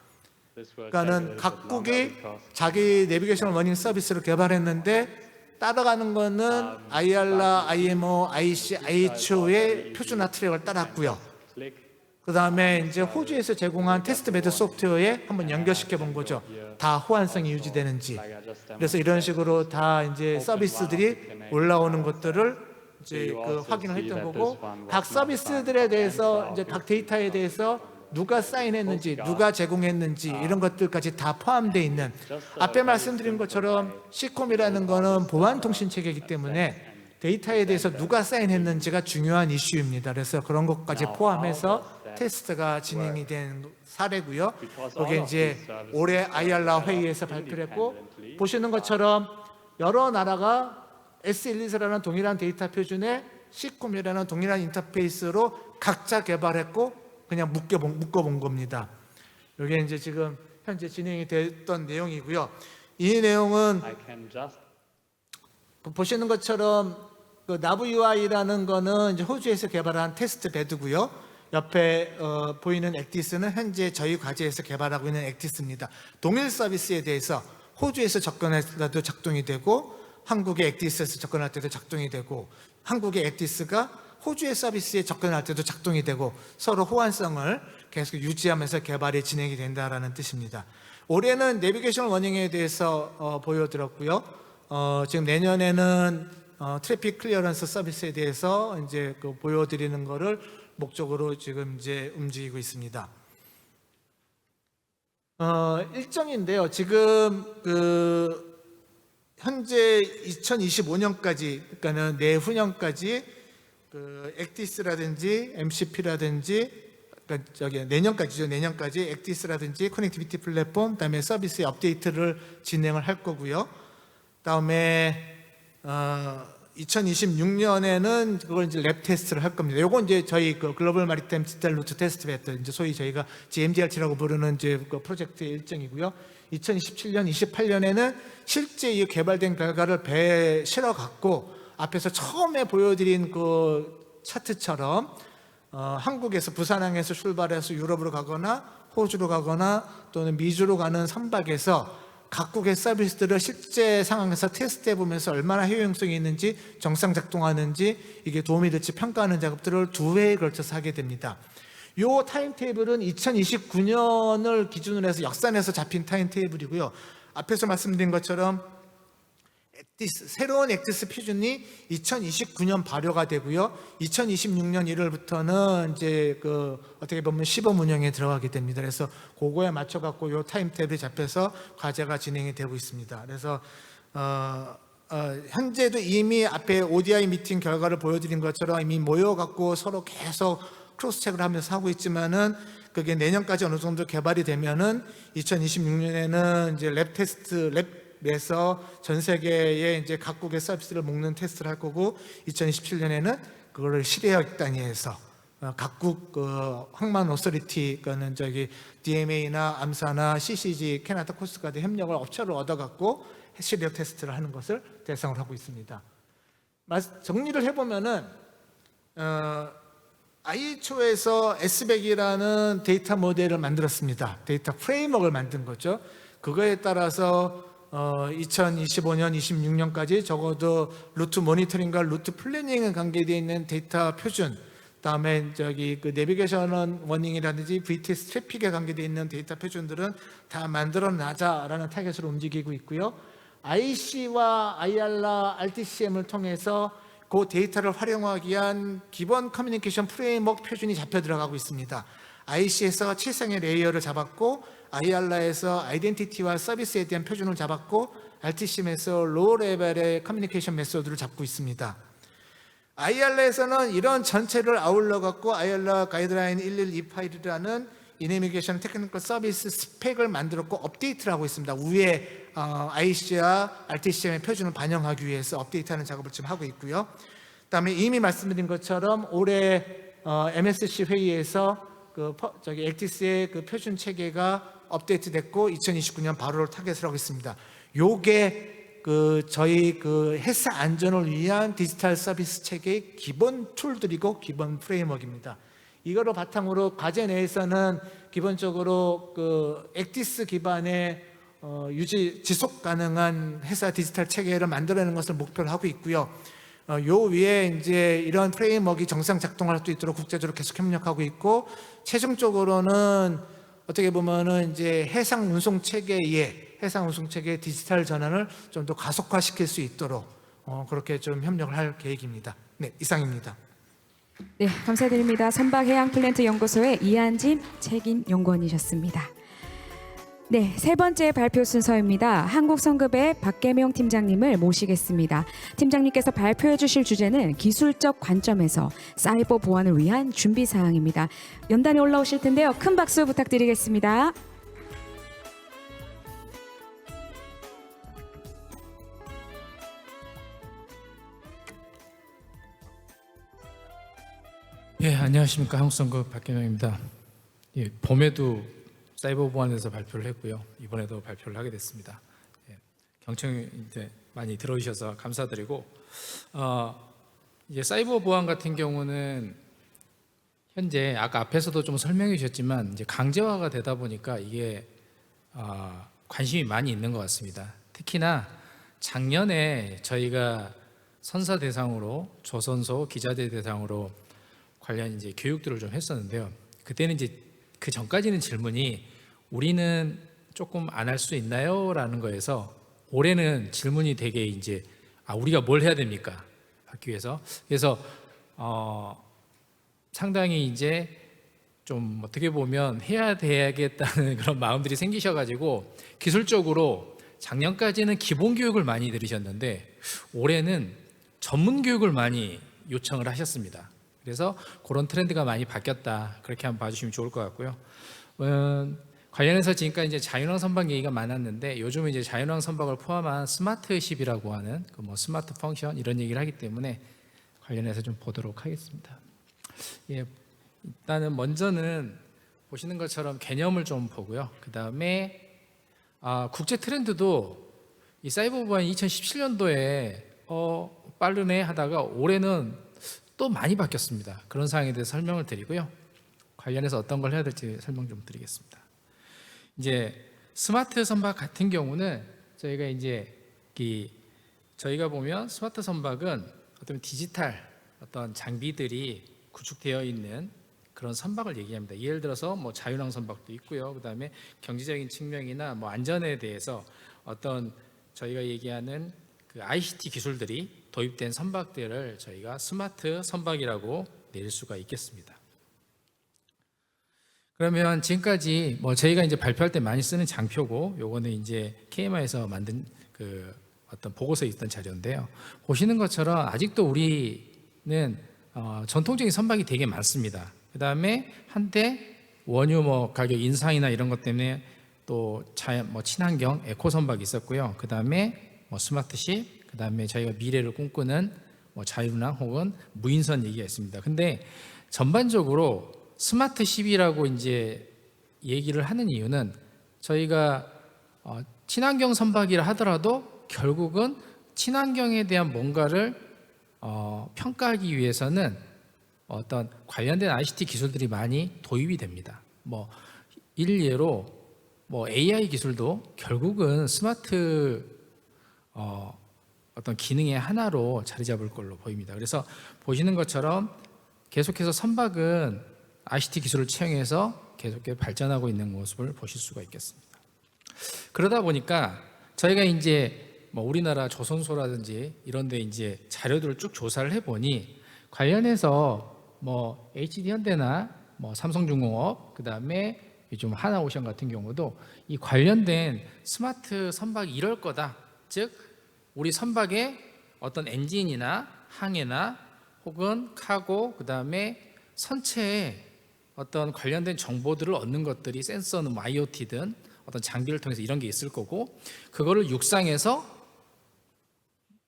그러니까는 각국이 자기 내비게이션 워닝 서비스를 개발했는데 따라가는 거는 IR라, IMO, IC, IHO의 표준화 트랙을 따랐고요. 그 다음에 이제 호주에서 제공한 테스트베드 소프트웨어에 한번 연결시켜 본 거죠. 다 호환성이 유지되는지. 그래서 이런 식으로 다 이제 서비스들이 올라오는 것들을 이제 그 확인을 했던 거고, 각 서비스들에 대해서 이제 각 데이터에 대해서 누가 사인했는지, 누가 제공했는지 이런 것들까지 다 포함되어 있는, 앞에 말씀드린 것처럼 시콤이라는 거는 보안 통신 체계이기 때문에 데이터에 대해서 누가 사인했는지가 중요한 이슈입니다. 그래서 그런 것까지 포함해서 테스트가 진행이 된 사례고요. 이게 이제 올해 IR라 회의에서 발표를 했고, 보시는 것처럼 여러 나라가 S124라는 동일한 데이터 표준에 시콤이라는 동일한 인터페이스로 각자 개발했고 그냥 묶어본 겁니다. 이게 이제 지금 현재 진행이 됐던 내용이고요. 이 내용은 보시는 것처럼 그 나브UI라는 거는 이제 호주에서 개발한 테스트 베드고요. 옆에 보이는 액티스는 현재 저희 과제에서 개발하고 있는 액티스입니다. 동일 서비스에 대해서 호주에서 접근할 때도 작동이 되고 한국의 액티스에서 접근할 때도 작동이 되고 한국의 액티스가 호주의 서비스에 접근할 때도 작동이 되고 서로 호환성을 계속 유지하면서 개발이 진행이 된다라는 뜻입니다. 올해는 내비게이션 워닝에 대해서 보여드렸고요. 지금 내년에는 트래픽 클리어런스 서비스에 대해서 이제 그 보여드리는 거를 목적으로 지금 이제 움직이고 있습니다. 일정인데요. 지금 그 현재 2025년까지, 그러니까는 내후년까지 그 액티스라든지 MCP라든지, 그러니까 저기 내년까지죠. 내년까지 액티스라든지 커넥티비티 플랫폼, 그다음에 서비스의 업데이트를 진행을 할 거고요. 그다음에 2026년에는 그걸 이제 랩 테스트를 할 겁니다. 요건 이제 저희 그 글로벌 마리타임 디지털 루트 테스트 베드, 이제 소위 저희가 GMDRT라고 부르는 이제 그 프로젝트의 일정이고요. 2027년, 28년에는 실제 이 개발된 결과를 배에 실어 갖고 앞에서 처음에 보여드린 그 차트처럼 한국에서 부산항에서 출발해서 유럽으로 가거나 호주로 가거나 또는 미주로 가는 선박에서 각국의 서비스들을 실제 상황에서 테스트해 보면서 얼마나 효용성이 있는지, 정상 작동하는지, 이게 도움이 될지 평가하는 작업들을 2회에 걸쳐서 하게 됩니다. 이 타임테이블은 2029년을 기준으로 해서 역산해서 잡힌 타임테이블이고요. 앞에서 말씀드린 것처럼 새로운 엑디스 표준이 2029년 발효가 되고요. 2026년 1월부터는 이제 그 어떻게 보면 시범 운영에 들어가게 됩니다. 그래서 그거에 맞춰 갖고 요 타임테이블이 잡혀서 과제가 진행이 되고 있습니다. 그래서 현재도 이미 앞에 ODI 미팅 결과를 보여드린 것처럼 이미 모여 갖고 서로 계속 크로스 체크를 하면서 하고 있지만은 그게 내년까지 어느 정도 개발이 되면은 2026년에는 이제 랩 테스트 랩에서 전 세계의 이제 각국의 서비스를 먹는 테스트를 할 거고 2027년에는 그거를 실외역 단위에서 각국 그 항만 오서리티 그는 저기 DMA나 암사나 CCG 캐나다 코스트가드 협력을 업체를 얻어갖고 실외역 테스트를 하는 것을 대상으로 하고 있습니다. 정리를 해보면은 IHO에서 S100이라는 데이터 모델을 만들었습니다. 데이터 프레임워크를 만든 거죠. 그거에 따라서 2025년, 26년까지 적어도 루트 모니터링과 루트 플래닝에 관계되어 있는 데이터 표준, 그다음에 저기 그 내비게이션 워닝이라든지 VTS 트래픽에 관계되어 있는 데이터 표준들은 다 만들어나자라는 타겟으로 움직이고 있고요. IC와 IR라, RTCM을 통해서 그 데이터를 활용하기 위한 기본 커뮤니케이션 프레임워크 표준이 잡혀 들어가고 있습니다. IC에서 7상의 레이어를 잡았고 IR라에서 아이덴티티와 서비스에 대한 표준을 잡았고 RTCM에서 로우 레벨의 커뮤니케이션 메소드를 잡고 있습니다. IR라에서는 이런 전체를 아울러 갖고 IR라 가이드라인 1128이라는 이내비게이션 테크니컬 서비스 스펙을 만들었고 업데이트를 하고 있습니다. 위에 IC와 RTCM의 표준을 반영하기 위해서 업데이트하는 작업을 지금 하고 있고요. 그다음에 이미 말씀드린 것처럼 올해 MSC 회의에서 엑디스의 그 표준 체계가 업데이트됐고 2029년 발효를 타겟을 하고 있습니다. 요게 저희 헬스 안전을 위한 디지털 서비스 체계의 기본 툴들이고 기본 프레임워크입니다. 이거를 바탕으로 과제 내에서는 기본적으로 엑디스 기반의 지속 가능한 회사 디지털 체계를 만들어내는 것을 목표로 하고 있고요. 요 위에 이제 이런 프레임워크가 정상 작동할 수 있도록 국제적으로 계속 협력하고 있고, 최종적으로는 어떻게 보면은 이제 해상 운송 체계의 디지털 전환을 좀 더 가속화시킬 수 있도록 그렇게 좀 협력을 할 계획입니다. 네, 이상입니다. 네, 감사드립니다. 선박해양플랜트 연구소의 이한진 책임 연구원이셨습니다. 네, 세 번째 발표 순서입니다. 한국성급의 박계명 팀장님을 모시겠습니다. 팀장님께서 발표해 주실 주제는 기술적 관점에서 사이버 보안을 위한 준비 사항입니다. 연단에 올라오실 텐데요. 큰 박수 부탁드리겠습니다. 예, 안녕하십니까. 한국성급 박계명입니다. 예, 봄에도 사이버 보안에서 발표를 했고요. 이번에도 발표를 하게 됐습니다. 예, 경청 이제 많이 들어주셔서 감사드리고, 이제 사이버 보안 같은 경우는 현재 아까 앞에서도 좀 설명해 주셨지만 이제 강제화가 되다 보니까 이게 관심이 많이 있는 것 같습니다. 특히나 작년에 저희가 선사 대상으로 조선소 기자들 대상으로 관련 이제 교육들을 좀 했었는데요. 그때는 이제 그 전까지는 질문이 우리는 조금 안 할 수 있나요? 라는 거에서 올해는 질문이 되게 이제 우리가 뭘 해야 됩니까? 하기 위해서. 그래서 상당히 이제 좀 어떻게 보면 해야 되겠다는 그런 마음들이 생기셔가지고 기술적으로 작년까지는 기본 교육을 많이 들으셨는데 올해는 전문 교육을 많이 요청을 하셨습니다. 그래서 그런 트렌드가 많이 바뀌었다. 그렇게 한번 봐주시면 좋을 것 같고요. 관련해서 지금까지 이제 자율왕 선박 얘기가 많았는데 요즘은 이제 자율왕 선박을 포함한 스마트십이라고 하는 스마트 펑션 이런 얘기를 하기 때문에 관련해서 좀 보도록 하겠습니다. 예, 일단은 먼저는 보시는 것처럼 개념을 좀 보고요. 그 다음에 국제 트렌드도 이 사이버 보안이 2017년도에 빠르네 하다가 올해는 또 많이 바뀌었습니다. 그런 사항에 대해서 설명을 드리고요. 관련해서 어떤 걸 해야 될지 설명 좀 드리겠습니다. 이제 스마트 선박 같은 경우는 저희가 이제 저희가 보면 스마트 선박은 어떤 디지털 어떤 장비들이 구축되어 있는 그런 선박을 얘기합니다. 예를 들어서 자율왕 선박도 있고요. 그다음에 경제적인 측면이나 안전에 대해서 어떤 저희가 얘기하는 그 ICT 기술들이 도입된 선박들을 저희가 스마트 선박이라고 내릴 수가 있겠습니다. 그러면 지금까지 뭐 저희가 이제 발표할 때 많이 쓰는 장표고, 요거는 이제 KMI에서 만든 그 어떤 보고서에 있던 자료인데요. 보시는 것처럼 아직도 우리는 전통적인 선박이 되게 많습니다. 그 다음에 한때 원유 뭐 가격 인상이나 이런 것 때문에 또 뭐 친환경 에코 선박이 있었고요. 그 다음에 뭐 스마트십, 그 다음에 저희가 미래를 꿈꾸는 뭐 자유운항 혹은 무인선 얘기가 있습니다. 근데 전반적으로 스마트십이라고 이제 얘기를 하는 이유는 저희가 친환경 선박이라 하더라도 결국은 친환경에 대한 뭔가를 평가하기 위해서는 어떤 관련된 ICT 기술들이 많이 도입이 됩니다. 뭐 일례로 뭐 AI 기술도 결국은 스마트 어떤 기능의 하나로 자리 잡을 걸로 보입니다. 그래서 보시는 것처럼 계속해서 선박은 ICT 기술을 채용해서 계속해서 발전하고 있는 모습을 보실 수가 있겠습니다. 그러다 보니까 저희가 이제 뭐 우리나라 조선소라든지 이런 데 이제 자료들을 쭉 조사를 해보니 관련해서 뭐 HD 현대나 뭐 삼성중공업, 그 다음에 요즘 하나오션 같은 경우도 이 관련된 스마트 선박이 이럴 거다. 즉 우리 선박의 어떤 엔진이나 항해나 혹은 카고, 그 다음에 선체에 어떤 관련된 정보들을 얻는 것들이 센서는 뭐 IoT든 어떤 장비를 통해서 이런 게 있을 거고, 그거를 육상에서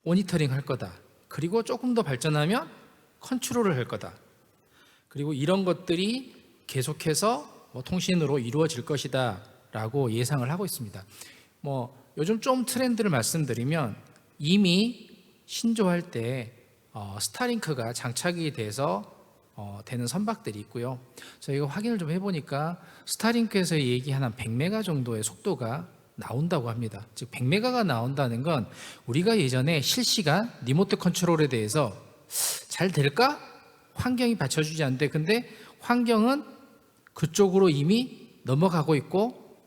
모니터링 할 거다. 그리고 조금 더 발전하면 컨트롤을 할 거다. 그리고 이런 것들이 계속해서 뭐 통신으로 이루어질 것이다 라고 예상을 하고 있습니다. 뭐 요즘 좀 트렌드를 말씀드리면 이미 신조할 때 스타링크가 장착이 돼서 되는 선박들이 있고요. 저희가 확인을 좀 해보니까 스타링크에서 얘기하는 100메가 정도의 속도가 나온다고 합니다. 즉 100메가가 나온다는 건 우리가 예전에 실시간 리모트 컨트롤에 대해서 잘 될까? 환경이 받쳐주지 않는데, 근데 환경은 그쪽으로 이미 넘어가고 있고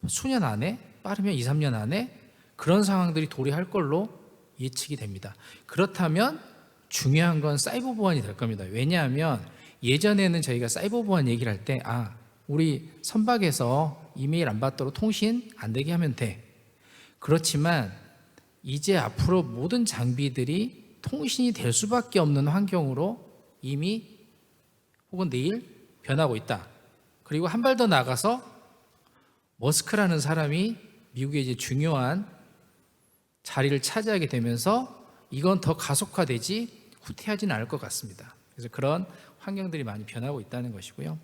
수년 안에, 빠르면 2, 3년 안에 그런 상황들이 도래할 걸로 예측이 됩니다. 그렇다면 중요한 건 사이버 보안이 될 겁니다. 왜냐하면 예전에는 저희가 사이버 보안 얘기를 할 때 우리 선박에서 이메일 안 받도록 통신 안 되게 하면 돼. 그렇지만 이제 앞으로 모든 장비들이 통신이 될 수밖에 없는 환경으로 이미 혹은 내일 변하고 있다. 그리고 한 발 더 나가서 머스크라는 사람이 미국의 이제 중요한 자리를 차지하게 되면서 이건 더 가속화되지 후퇴하지는 않을 것 같습니다. 그래서 그런 환경들이 많이 변하고 있다는 것이고요.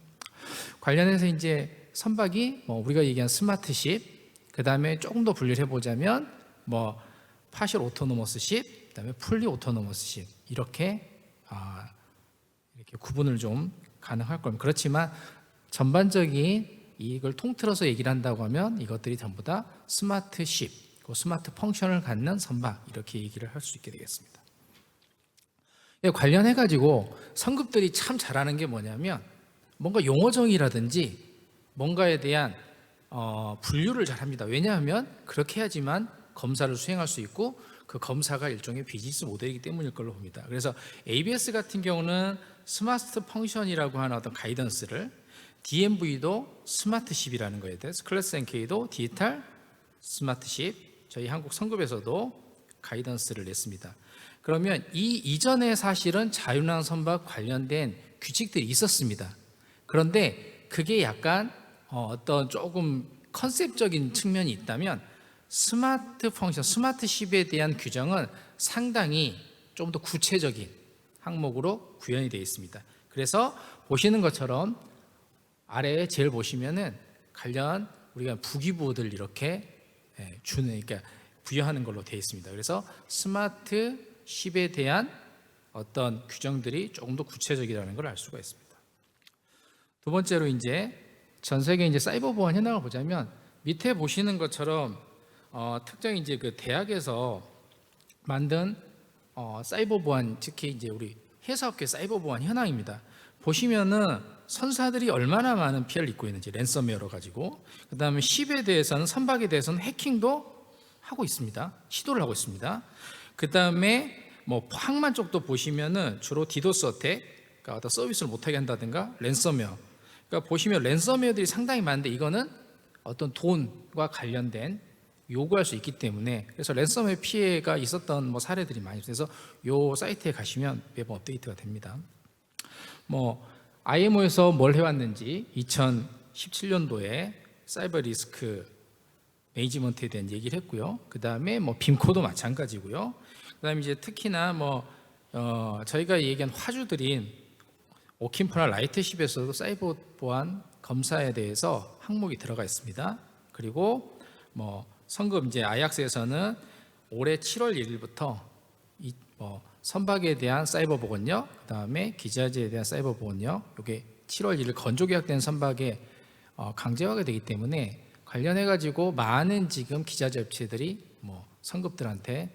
관련해서 이제 선박이 뭐 우리가 얘기한 스마트십, 그 다음에 조금 더 분류를 해보자면 뭐 파셜 오토노머스십, 그 다음에 풀리 오토노머스십 이렇게 구분을 좀 가능할 겁니다. 그렇지만 전반적인 이걸 통틀어서 얘기를 한다고 하면 이것들이 전부 다 스마트십, 스마트 펑션을 갖는 선박 이렇게 얘기를 할 수 있게 되겠습니다. 관련해 가지고 성급들이 참 잘하는 게 뭐냐면 뭔가 용어 정의라든지 뭔가에 대한 분류를 잘합니다. 왜냐하면 그렇게 해야지만 검사를 수행할 수 있고 그 검사가 일종의 비즈니스 모델이기 때문일 걸로 봅니다. 그래서 ABS 같은 경우는 스마트 펑션이라고 하는 어떤 가이던스를, DMV도 스마트십이라는 거에 대해서, 클래스 NK도 디지털 스마트십, 저희 한국 성급에서도 가이던스를 냈습니다. 그러면 이 이전에 사실은 자율운항 선박 관련된 규칙들이 있었습니다. 그런데 그게 약간 어떤 조금 컨셉적인 측면이 있다면 스마트 펑션, 스마트십에 대한 규정은 상당히 좀 더 구체적인 항목으로 구현이 되어 있습니다. 그래서 보시는 것처럼 아래에 제일 보시면은 관련 우리가 부기부호들 이렇게 그러니까 부여하는 걸로 되어 있습니다. 그래서 스마트십에 대한 어떤 규정들이 조금 더 구체적이라는 걸 알 수가 있습니다. 두 번째로 이제 전 세계 이제 사이버 보안 현황을 보자면 밑에 보시는 것처럼 특정 이제 그 대학에서 만든 사이버 보안, 특히 이제 우리 회사업계 사이버 보안 현황입니다. 보시면은 선사들이 얼마나 많은 피해를 입고 있는지, 랜섬웨어로 가지고, 그다음에 십에 대해서는, 선박에 대해서는 해킹도 하고 있습니다. 시도를 하고 있습니다. 그 다음에 뭐 항만 쪽도 보시면은 주로 디도스 어택, 그러니까 어떤 서비스를 못하게 한다든가 랜섬웨어. 그러니까 보시면 랜섬웨어들이 상당히 많은데 이거는 어떤 돈과 관련된 요구할 수 있기 때문에 그래서 랜섬웨어 피해가 있었던 뭐 사례들이 많이 있어서 요 사이트에 가시면 매번 업데이트가 됩니다. 뭐 IMO에서 뭘 해왔는지 2017년도에 사이버 리스크 매니지먼트에 대한 얘기를 했고요. 그 다음에 뭐 빔코도 마찬가지고요. 그 다음에 이제 특히나 뭐 저희가 얘기한 화주들인 오킨프나 라이트십에서도 사이버 보안 검사에 대해서 항목이 들어가 있습니다. 그리고 뭐 성급 이제 아약스에서는 올해 7월 1일부터 선박에 대한 사이버 보건력, 그 다음에 기자재에 대한 사이버 보건력, 이게 7월 1일 건조 계약된 선박에 강제화가 되기 때문에 관련해 가지고 많은 지금 기자재 업체들이 뭐 성급들한테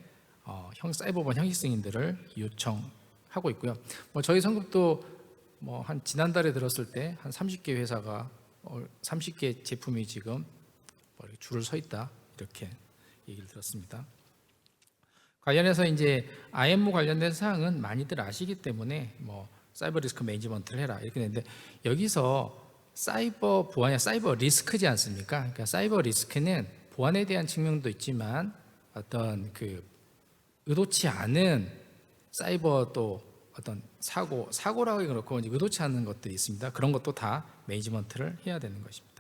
사이버 보안 형식 승인들을 요청하고 있고요. 뭐 저희 성급도 뭐 한 지난달에 들었을 때 한 30개 회사가 30개 제품이 지금 이렇게 줄을 서 있다 이렇게 얘기를 들었습니다. 관련해서 이제 IMO 관련된 사항은 많이들 아시기 때문에 뭐 사이버 리스크 매니지먼트를 해라 이렇게 되는데 여기서 사이버 보안이 사이버 리스크지 않습니까? 그러니까 사이버 리스크는 보안에 대한 측면도 있지만 어떤 그 의도치 않은 사이버 또 어떤 사고라고 하기 그렇고 이제 의도치 않은 것들이 있습니다. 그런 것도 다 매니지먼트를 해야 되는 것입니다.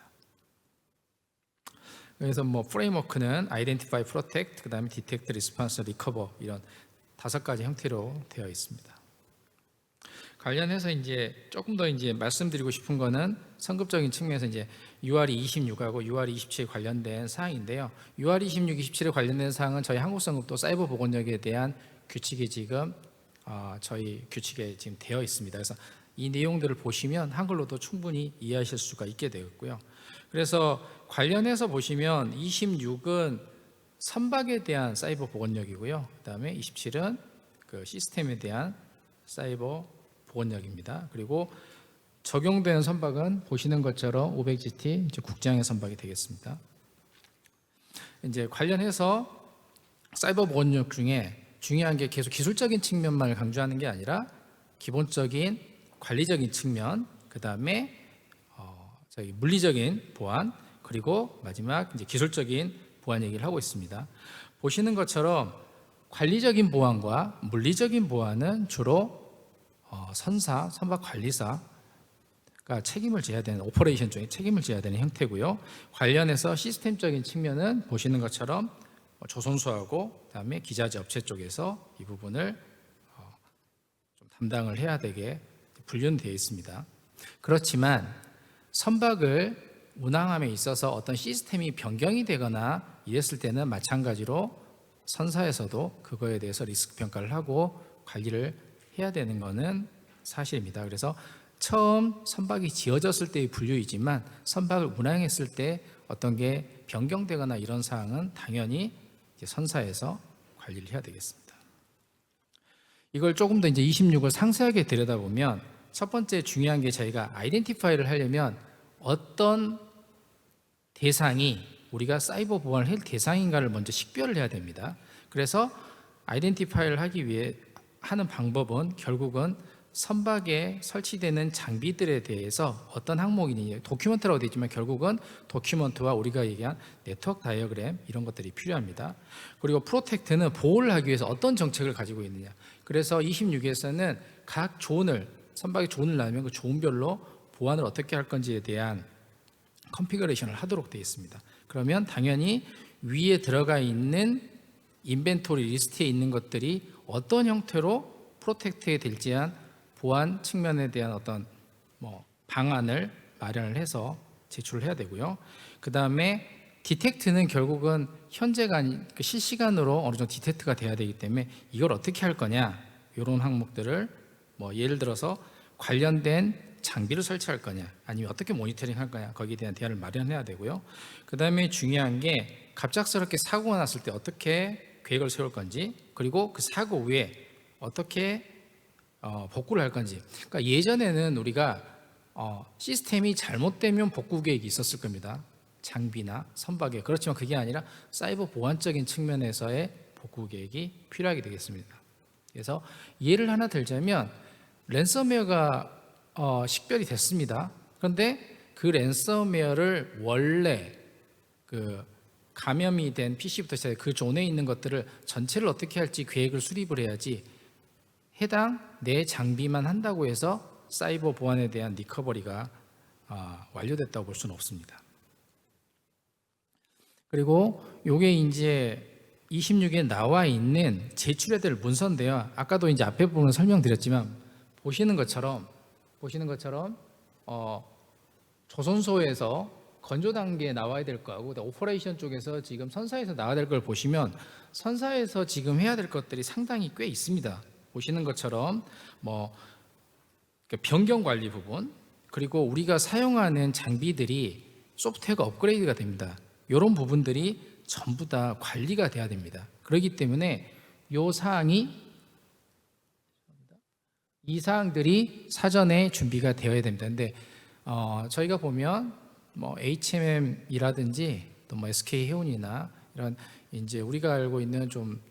그래서 뭐 프레임워크는 Identify, Protect, 그다음에 Detect, Response, Recover 이런 5가지 형태로 되어 있습니다. 관련해서 이제 조금 더 이제 말씀드리고 싶은 거는 성급적인 측면에서 이제 URE 26하고 URE 27에 관련된 사항인데요. URE 26, 27에 관련된 사항은 저희 한국성급도 사이버 보건력에 대한 규칙이 지금 저희 규칙에 지금 되어 있습니다. 그래서 이 내용들을 보시면 한글로도 충분히 이해하실 수가 있게 되었고요. 그래서 관련해서 보시면 26은 선박에 대한 사이버 보건력이고요. 그다음에 27은 그 시스템에 대한 사이버 보건력입니다. 그리고 적용되는 선박은 보시는 것처럼 500GT 이제 국제항해 선박이 되겠습니다. 이제 관련해서 사이버 보건력 중에 중요한 게 계속 기술적인 측면만을 강조하는 게 아니라 기본적인 관리적인 측면, 그 다음에 저희 물리적인 보안, 그리고 마지막 이제 기술적인 보안 얘기를 하고 있습니다. 보시는 것처럼 관리적인 보안과 물리적인 보안은 주로 선박 관리사가 책임을 져야 되는 오퍼레이션 중에 책임을 져야 되는 형태고요. 관련해서 시스템적인 측면은 보시는 것처럼 조선소하고 그다음에 기자재 업체 쪽에서 이 부분을 좀 담당을 해야 되게 분류되어 있습니다. 그렇지만 선박을 운항함에 있어서 어떤 시스템이 변경이 되거나 이랬을 때는 마찬가지로 선사에서도 그거에 대해서 리스크 평가를 하고 관리를 해야 되는 것은 사실입니다. 그래서 처음 선박이 지어졌을 때의 분류이지만 선박을 운항했을 때 어떤 게 변경되거나 이런 사항은 당연히 이제 선사에서 관리를 해야 되겠습니다. 이걸 조금 더 이제 26을 상세하게 들여다보면 첫 번째 중요한 게 저희가 아이덴티파이를 하려면 어떤 대상이 우리가 사이버 보안을 할 대상인가를 먼저 식별을 해야 됩니다. 그래서 아이덴티파이를 하기 위해 하는 방법은 결국은 선박에 설치되는 장비들에 대해서 어떤 항목이니 도큐먼트라고 되어 있지만 결국은 도큐먼트와 우리가 얘기한 네트워크 다이어그램 이런 것들이 필요합니다. 그리고 프로텍트는 보호를 하기 위해서 어떤 정책을 가지고 있느냐. 그래서 26에서는 각 존을 선박에 존을 나누면 그 존별로 보안을 어떻게 할 건지에 대한 컨피그레이션을 하도록 되어 있습니다. 그러면 당연히 위에 들어가 있는 인벤토리 리스트에 있는 것들이 어떤 형태로 프로텍트에 될지 한 보안 측면에 대한 어떤 방안을 마련을 해서 제출을 해야 되고요. 그 다음에 디텍트는 결국은 현재가 아닌 실시간으로 어느 정도 디텍트가 돼야 되기 때문에 이걸 어떻게 할 거냐 이런 항목들을 예를 들어서 관련된 장비를 설치할 거냐 아니면 어떻게 모니터링 할 거냐 거기에 대한 대안을 마련해야 되고요. 그 다음에 중요한 게 갑작스럽게 사고가 났을 때 어떻게 계획을 세울 건지 그리고 그 사고 후에 어떻게 복구를 할 건지. 그러니까 예전에는 우리가 시스템이 잘못되면 복구 계획이 있었을 겁니다. 장비나 선박에, 그렇지만 그게 아니라 사이버 보안적인 측면에서의 복구 계획이 필요하게 되겠습니다. 그래서 예를 하나 들자면 랜섬웨어가 식별이 됐습니다. 그런데 그 랜섬웨어를 원래 그 감염이 된 PC부터 시작해 그 존에 있는 것들을 전체를 어떻게 할지 계획을 수립을 해야지 해당 내 장비만 한다고 해서 사이버 보안에 대한 리커버리가 완료됐다고 볼 수는 없습니다. 그리고 요게 이제 26에 나와 있는 제출해야 될 문서인데요. 아까도 이제 앞에 부분 설명드렸지만 보시는 것처럼 조선소에서 건조 단계에 나와야 될 거하고 오퍼레이션 쪽에서 지금 선사에서 나와야 될 걸 보시면 선사에서 지금 해야 될 것들이 상당히 꽤 있습니다. 보시는 것처럼 변경 관리 부분, 그리고 우리가 사용하는 장비들이 소프트웨어가 업그레이드가 됩니다. 이런 부분들이 전부 다 관리가 돼야 됩니다. 그렇기 때문에 이 사항들이 사전에 준비가 되어야 됩니다. 근데 저희가 보면 HMM이라든지 또 SK 해운이나 이런 이제 우리가 알고 있는 좀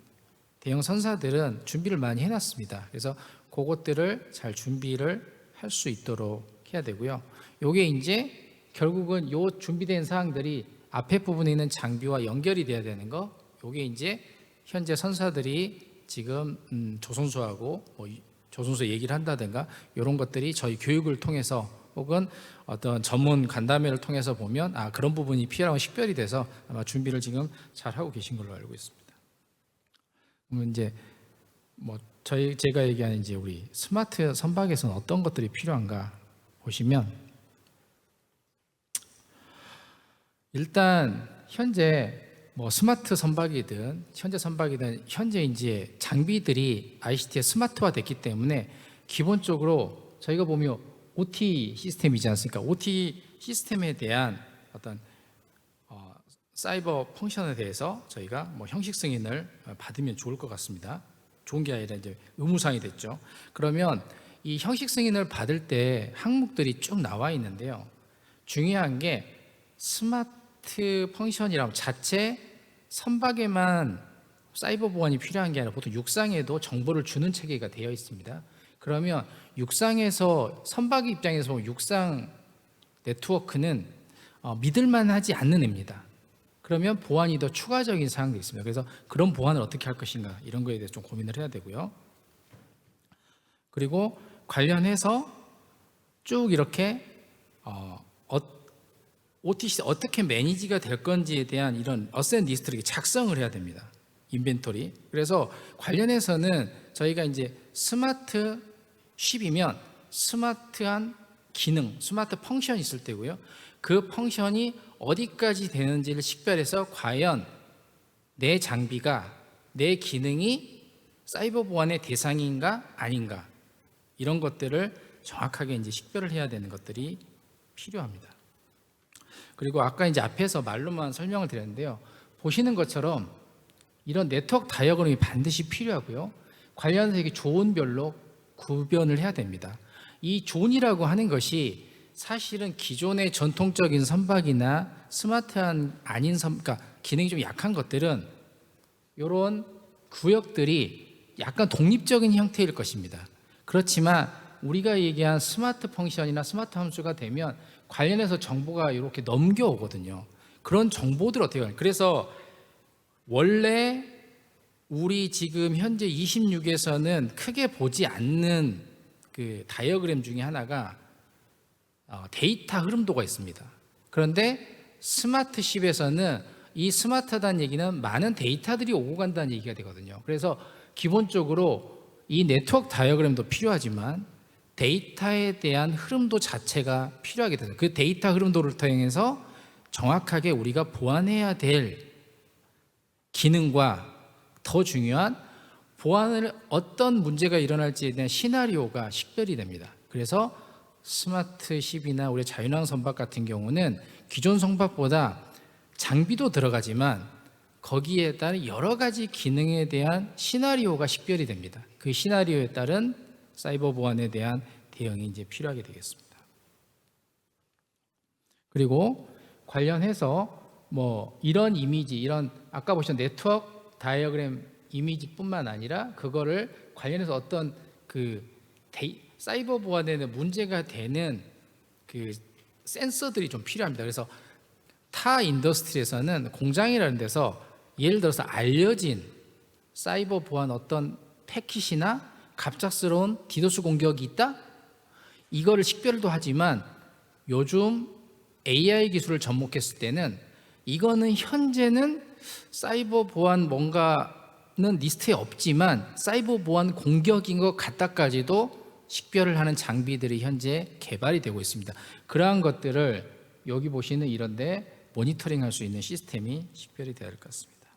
대형 선사들은 준비를 많이 해놨습니다. 그래서 그것들을 잘 준비를 할 수 있도록 해야 되고요. 요게 이제 결국은 요 준비된 사항들이 앞에 부분에 있는 장비와 연결이 돼야 되는 거. 요게 이제 현재 선사들이 지금 조선소하고 조선소 얘기를 한다든가 이런 것들이 저희 교육을 통해서 혹은 어떤 전문 간담회를 통해서 보면 그런 부분이 필요하고 식별이 돼서 아마 준비를 지금 잘 하고 계신 걸로 알고 있습니다. 그러면 이제 제가 얘기하는 이제 우리 스마트 선박에서는 어떤 것들이 필요한가 보시면 일단 현재 스마트 선박이든 현재 이제 장비들이 ICT에 스마트화 됐기 때문에 기본적으로 저희가 보면 OT 시스템이지 않습니까? OT 시스템에 대한 어떤 사이버 펑션에 대해서 저희가 형식 승인을 받으면 좋을 것 같습니다. 좋은 게 아니라 이제 의무사항이 됐죠. 그러면 이 형식 승인을 받을 때 항목들이 쭉 나와 있는데요. 중요한 게 스마트 펑션이라면 자체 선박에만 사이버 보안이 필요한 게 아니라 보통 육상에도 정보를 주는 체계가 되어 있습니다. 그러면 육상에서 선박 입장에서 보면 육상 네트워크는 믿을만하지 않는 애입니다. 그러면 보안이 더 추가적인 사항도 있습니다. 그래서 그런 보안을 어떻게 할 것인가 이런 거에 대해서 좀 고민을 해야 되고요. 그리고 관련해서 쭉 이렇게 OTC 어떻게 매니지가 될 건지에 대한 이런 어센 리스트를 작성을 해야 됩니다. 인벤토리. 그래서 관련해서는 저희가 이제 스마트 쉽이면 스마트한 기능, 스마트 펑션이 있을 때고요. 그 펑션이 어디까지 되는지를 식별해서 과연 내 장비가, 내 기능이 사이버 보안의 대상인가 아닌가 이런 것들을 정확하게 이제 식별을 해야 되는 것들이 필요합니다. 그리고 아까 이제 앞에서 말로만 설명을 드렸는데요. 보시는 것처럼 이런 네트워크 다이어그램이 반드시 필요하고요. 관련해서 이게 존별로 구별을 해야 됩니다. 이 존이라고 하는 것이 사실은 기존의 전통적인 선박이나 스마트한 아닌 그러니까 기능이 좀 약한 것들은 이런 구역들이 약간 독립적인 형태일 것입니다. 그렇지만 우리가 얘기한 스마트 펑션이나 스마트 함수가 되면 관련해서 정보가 이렇게 넘겨오거든요. 그런 정보들 어떻게 해요? 그래서 원래 우리 지금 현재 26에서는 크게 보지 않는 그 다이어그램 중에 하나가 데이터 흐름도가 있습니다. 그런데 스마트십에서는 이 스마트하다는 얘기는 많은 데이터들이 오고 간다는 얘기가 되거든요. 그래서 기본적으로 이 네트워크 다이어그램도 필요하지만 데이터에 대한 흐름도 자체가 필요하게 되죠. 그 데이터 흐름도를 통해서 정확하게 우리가 보완해야 될 기능과 더 중요한 보안을 어떤 문제가 일어날지에 대한 시나리오가 식별이 됩니다. 그래서 스마트십이나 우리 자율항 선박 같은 경우는 기존 선박보다 장비도 들어가지만 거기에 따른 여러 가지 기능에 대한 시나리오가 식별이 됩니다. 그 시나리오에 따른 사이버 보안에 대한 대응이 이제 필요하게 되겠습니다. 그리고 관련해서 뭐 이런 이미지, 이런 아까 보신 네트워크 다이어그램 이미지뿐만 아니라 그거를 관련해서 어떤 그 사이버 보안에는 문제가 되는 그 센서들이 좀 필요합니다. 그래서 타 인더스트리에서는 공장이라는 데서 예를 들어서 알려진 사이버 보안 어떤 패킷이나 갑작스러운 디도스 공격이 있다? 이거를 식별도 하지만 요즘 AI 기술을 접목했을 때는 이거는 현재는 사이버 보안 뭔가는 리스트에 없지만 사이버 보안 공격인 것 같다까지도 식별을 하는 장비들이 현재 개발이 되고 있습니다. 그러한 것들을 여기 보시는 이런데 모니터링할 수 있는 시스템이 식별이 되어야 할 것 같습니다.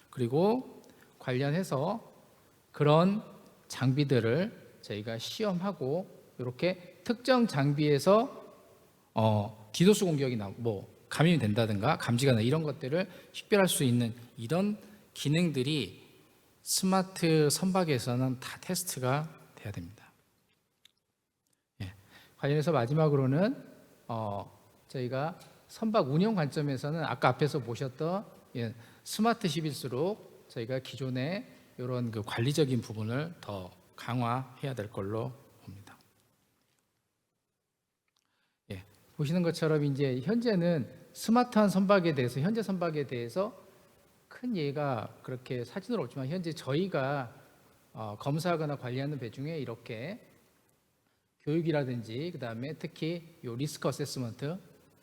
그리고 관련해서 그런 장비들을 저희가 시험하고 이렇게 특정 장비에서 디도스 공격이 뭐 감염이 된다든가 감지가 나 이런 것들을 식별할 수 있는 이런 기능들이 스마트 선박에서는 다 테스트가 돼야 됩니다. 예. 관련해서 마지막으로는 저희가 선박 운영 관점에서는 아까 앞에서 보셨던 스마트십일수록 저희가 기존의 이런 그 관리적인 부분을 더 강화해야 될 걸로 봅니다. 예, 보시는 것처럼 이제 현재는 스마트한 선박에 대해서 현재 선박에 대해서 큰 예가 그렇게 사진으로 없지만 현재 저희가 검사하거나 관리하는 배 중에 이렇게 교육이라든지 그다음에 특히 요 리스크 어세스먼트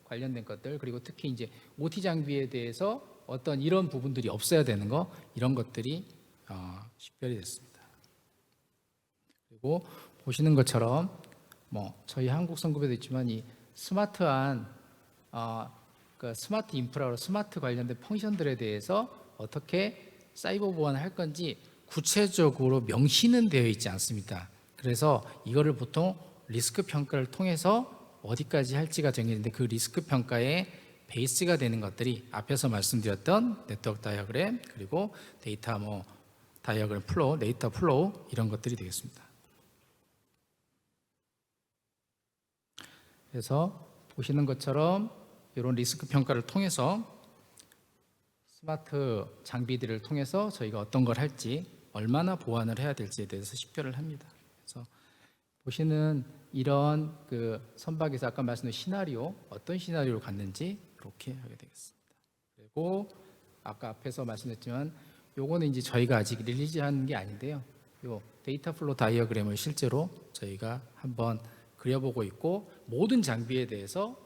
관련된 것들 그리고 특히 이제 OT 장비에 대해서 어떤 이런 부분들이 없어야 되는 거 이런 것들이 식별이 됐습니다. 그리고 보시는 것처럼 뭐 저희 한국 선급에도 있지만 이 스마트한 그 스마트 인프라로 스마트 관련된 펑션들에 대해서 어떻게 사이버 보안을 할 건지 구체적으로 명시는 되어 있지 않습니다. 그래서 이거를 보통 리스크 평가를 통해서 어디까지 할지가 정해지는데 그 리스크 평가의 베이스가 되는 것들이 앞에서 말씀드렸던 네트워크 다이어그램 그리고 데이터 다이어그램 플로우, 데이터 플로우 이런 것들이 되겠습니다. 그래서 보시는 것처럼 이런 리스크 평가를 통해서 스마트 장비들을 통해서 저희가 어떤 걸 할지 얼마나 보완을 해야 될지에 대해서 식별을 합니다. 그래서 보시는 이런 그 선박에서 아까 말씀드린 시나리오 어떤 시나리오를 갔는지 이렇게 하게 되겠습니다. 그리고 아까 앞에서 말씀드렸지만 요거는 이제 저희가 아직 릴리즈한 게 아닌데요. 요 데이터 플로우 다이어그램을 실제로 저희가 한번 그려보고 있고 모든 장비에 대해서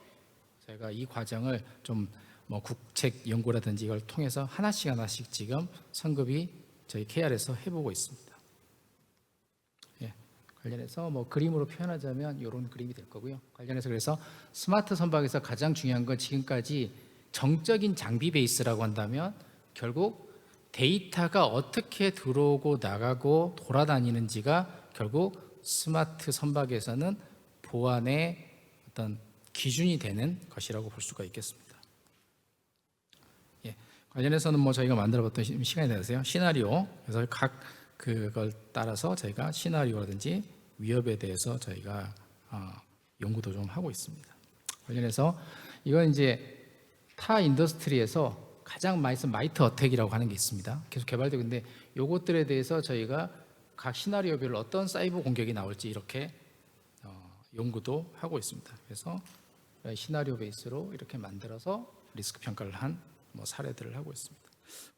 저희가 이 과정을 좀 뭐 국책 연구라든지 이걸 통해서 하나씩 지금 선급이 저희 KR에서 해보고 있습니다. 예, 관련해서 뭐 그림으로 표현하자면 이런 그림이 될 거고요. 관련해서 그래서 스마트 선박에서 가장 중요한 건 지금까지 정적인 장비 베이스라고 한다면 결국 데이터가 어떻게 들어오고 나가고 돌아다니는지가 결국 스마트 선박에서는 보안의 어떤 기준이 되는 것이라고 볼 수가 있겠습니다. 예, 관련해서는 뭐 저희가 만들어봤던 시간이 되세요. 시나리오. 그래서 각 그걸 따라서 저희가 시나리오라든지 위협에 대해서 저희가 연구도 좀 하고 있습니다. 관련해서 이건 이제 타 인더스트리에서 가장 많이 쓴 마이트 어택이라고 하는 게 있습니다. 계속 개발되고 있는데 요것들에 대해서 저희가 각 시나리오별로 어떤 사이버 공격이 나올지 이렇게 연구도 하고 있습니다. 그래서 시나리오 베이스로 이렇게 만들어서 리스크 평가를 한 뭐 사례들을 하고 있습니다.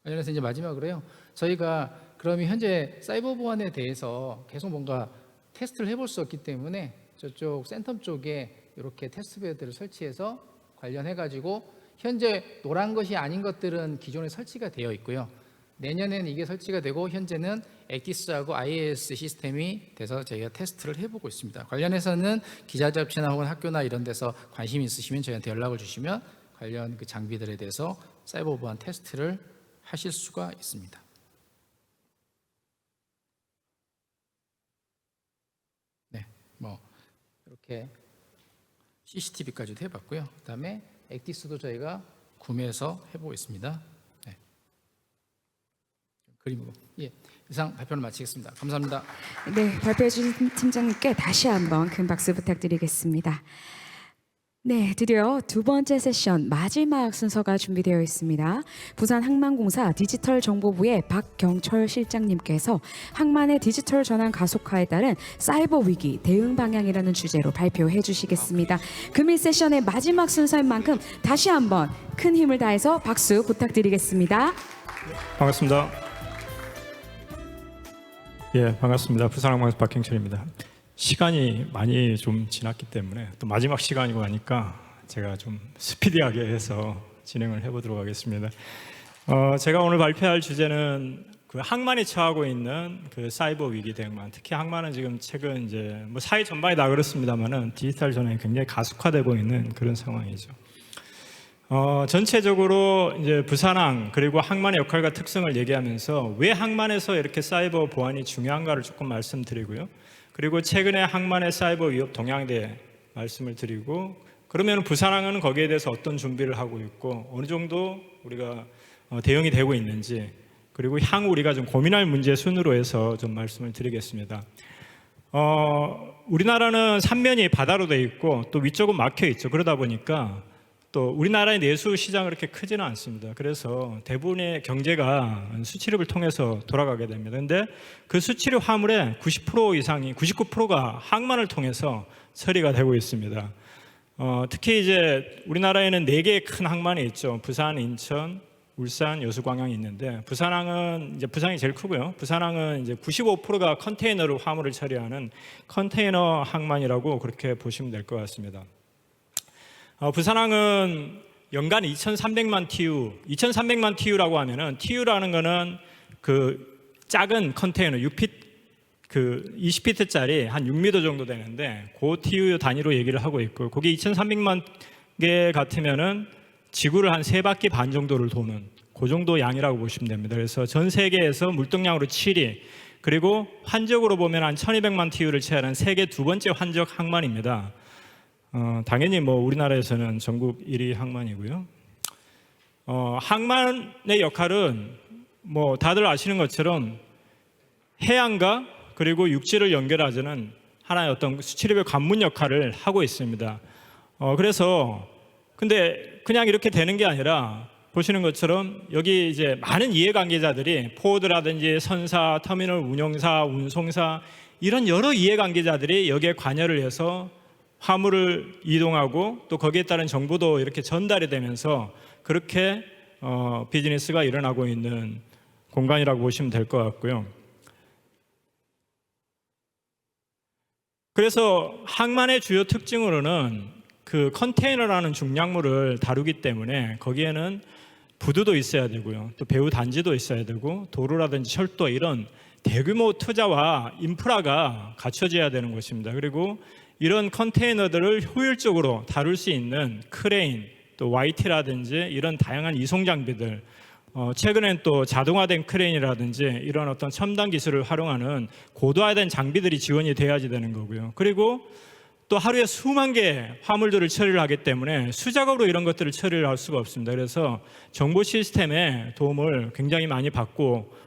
관련해서 이제 마지막으로요. 저희가 그러면 현재 사이버 보안에 대해서 계속 뭔가 테스트를 해볼 수 없기 때문에 저쪽 센텀 쪽에 이렇게 테스트베드를 설치해서 관련해가지고 현재 노란 것이 아닌 것들은 기존에 설치가 되어 있고요. 내년에는 이게 설치가 되고 현재는 엑기스하고 IAS 시스템이 돼서 저희가 테스트를 해보고 있습니다. 관련해서는 기자 잡지나 혹은 학교나 이런 데서 관심이 있으시면 저희한테 연락을 주시면 관련 그 장비들에 대해서 사이버 보안 테스트를 하실 수가 있습니다. 네, 뭐 이렇게 CCTV까지도 해봤고요. 그다음에 엑디스도 저희가 구매해서 해보고 있습니다. 네. 그림으로. 예, 이상 발표를 마치겠습니다. 감사합니다. 네, 발표해 주신 팀장님께 다시 한번 큰 박수 부탁드리겠습니다. 네, 드디어 두 번째 세션 마지막 순서가 준비되어 있습니다. 부산항만공사 디지털정보부의 박경철 실장님께서 항만의 디지털 전환 가속화에 따른 사이버 위기 대응 방향이라는 주제로 발표해 주시겠습니다. 금일 세션의 마지막 순서인 만큼 다시 한번 큰 힘을 다해서 박수 부탁드리겠습니다. 반갑습니다. 예, 반갑습니다. 부산항만에서 박경철입니다. 시간이 많이 좀 지났기 때문에 또 마지막 시간이고 하니까 제가 좀 스피디하게 해서 진행을 해보도록 하겠습니다. 제가 오늘 발표할 주제는 그 항만이 처하고 있는 그 사이버 위기 대응만. 특히 항만은 지금 최근 이제 뭐 사회 전반이 다 그렇습니다만은 디지털 전환이 굉장히 가속화되고 있는 그런 상황이죠. 전체적으로 이제 부산항 그리고 항만의 역할과 특성을 얘기하면서 왜 항만에서 이렇게 사이버 보안이 중요한가를 조금 말씀드리고요. 그리고 최근에 항만의 사이버 위협 동향에 대해 말씀을 드리고, 그러면 부산항은 거기에 대해서 어떤 준비를 하고 있고 어느 정도 우리가 대응이 되고 있는지, 그리고 향후 우리가 좀 고민할 문제 순으로 해서 좀 말씀을 드리겠습니다. 우리나라는 삼면이 바다로 돼 있고 또 위쪽은 막혀 있죠. 그러다 보니까 또 우리나라의 내수 시장은 그렇게 크지는 않습니다. 그래서 대부분의 경제가 수출입을 통해서 돌아가게 됩니다. 그런데 그 수출입 화물의 90% 이상이 99%가 항만을 통해서 처리가 되고 있습니다. 특히 이제 우리나라에는 4개의 큰 항만이 있죠. 부산, 인천, 울산, 여수, 광양이 있는데 부산항은 이제 부산이 제일 크고요. 부산항은 이제 95%가 컨테이너로 화물을 처리하는 컨테이너 항만이라고 그렇게 보시면 될 것 같습니다. 부산항은 연간 2,300만 TU, 2,300만 TU라고 하면은 TU라는 거는 그 작은 컨테이너 20피트짜리 한 6m 정도 되는데 그 TU 단위로 얘기를 하고 있고, 그게 2,300만 개 같으면은 지구를 한 3바퀴 반 정도를 도는 그 정도 양이라고 보시면 됩니다. 그래서 전 세계에서 물동량으로 7위, 그리고 환적으로 보면 한 1,200만 TU를 채하는 세계 두 번째 환적 항만입니다. 당연히 뭐 우리나라에서는 전국 1위 항만이고요. 항만의 역할은 뭐 다들 아시는 것처럼 해양과 그리고 육지를 연결하자는 하나의 어떤 수출입의 관문 역할을 하고 있습니다. 그래서 근데 그냥 이렇게 되는 게 아니라 보시는 것처럼 여기 이제 많은 이해관계자들이 포드라든지 선사, 터미널 운영사, 운송사 이런 여러 이해관계자들이 여기에 관여를 해서 화물을 이동하고 또 거기에 따른 정보도 이렇게 전달이 되면서 그렇게 비즈니스가 일어나고 있는 공간이라고 보시면 될 것 같고요. 그래서 항만의 주요 특징으로는 그 컨테이너라는 중량물을 다루기 때문에 거기에는 부두도 있어야 되고요. 또 배후 단지도 있어야 되고 도로라든지 철도 이런 대규모 투자와 인프라가 갖춰져야 되는 것입니다. 그리고 이런 컨테이너들을 효율적으로 다룰 수 있는 크레인, 또 YT라든지 이런 다양한 이송 장비들, 최근엔 또 자동화된 크레인이라든지 이런 어떤 첨단 기술을 활용하는 고도화된 장비들이 지원이 돼야지 되는 거고요. 그리고 또 하루에 수만 개의 화물들을 처리를 하기 때문에 수작업으로 이런 것들을 처리를 할 수가 없습니다. 그래서 정보 시스템의 도움을 굉장히 많이 받고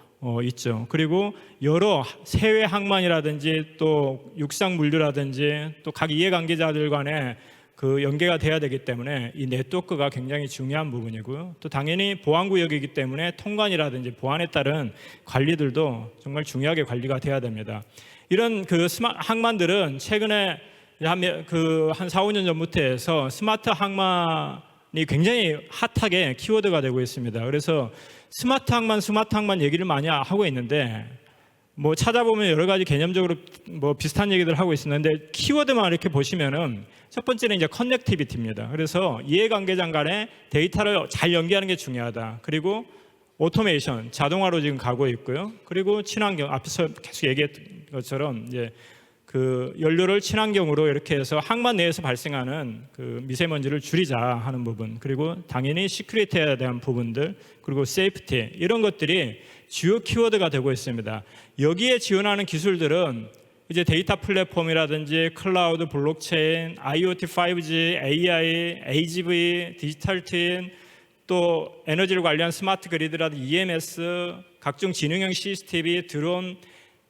있죠. 그리고 여러 세외 항만이라든지 또 육상 물류라든지 또 각 이해관계자들 간에 그 연계가 돼야 되기 때문에 이 네트워크가 굉장히 중요한 부분이고요. 또 당연히 보안구역이기 때문에 통관이라든지 보안에 따른 관리들도 정말 중요하게 관리가 돼야 됩니다. 이런 그 항만들은 최근에 한 4, 5년 전부터 해서 스마트 항만이 굉장히 핫하게 키워드가 되고 있습니다. 그래서 스마트 항만 얘기를 많이 하고 있는데 뭐 찾아보면 여러 가지 개념적으로 뭐 비슷한 얘기들 하고 있었는데 키워드만 이렇게 보시면은 첫 번째는 이제 커넥티비티입니다. 그래서 이해관계자 간에 데이터를 잘 연계하는 게 중요하다. 그리고 오토메이션, 자동화로 지금 가고 있고요. 그리고 친환경, 앞에서 계속 얘기했던 것처럼 이제 그 연료를 친환경으로 이렇게 해서 항만 내에서 발생하는 그 미세먼지를 줄이자 하는 부분, 그리고 당연히 시큐리티에 대한 부분들, 그리고 세이프티 이런 것들이 주요 키워드가 되고 있습니다. 여기에 지원하는 기술들은 이제 데이터 플랫폼이라든지 클라우드, 블록체인, IoT, 5G, AI, AGV, 디지털 트윈, 또 에너지를 관리한 스마트 그리드라든지 EMS, 각종 지능형 CCTV, 드론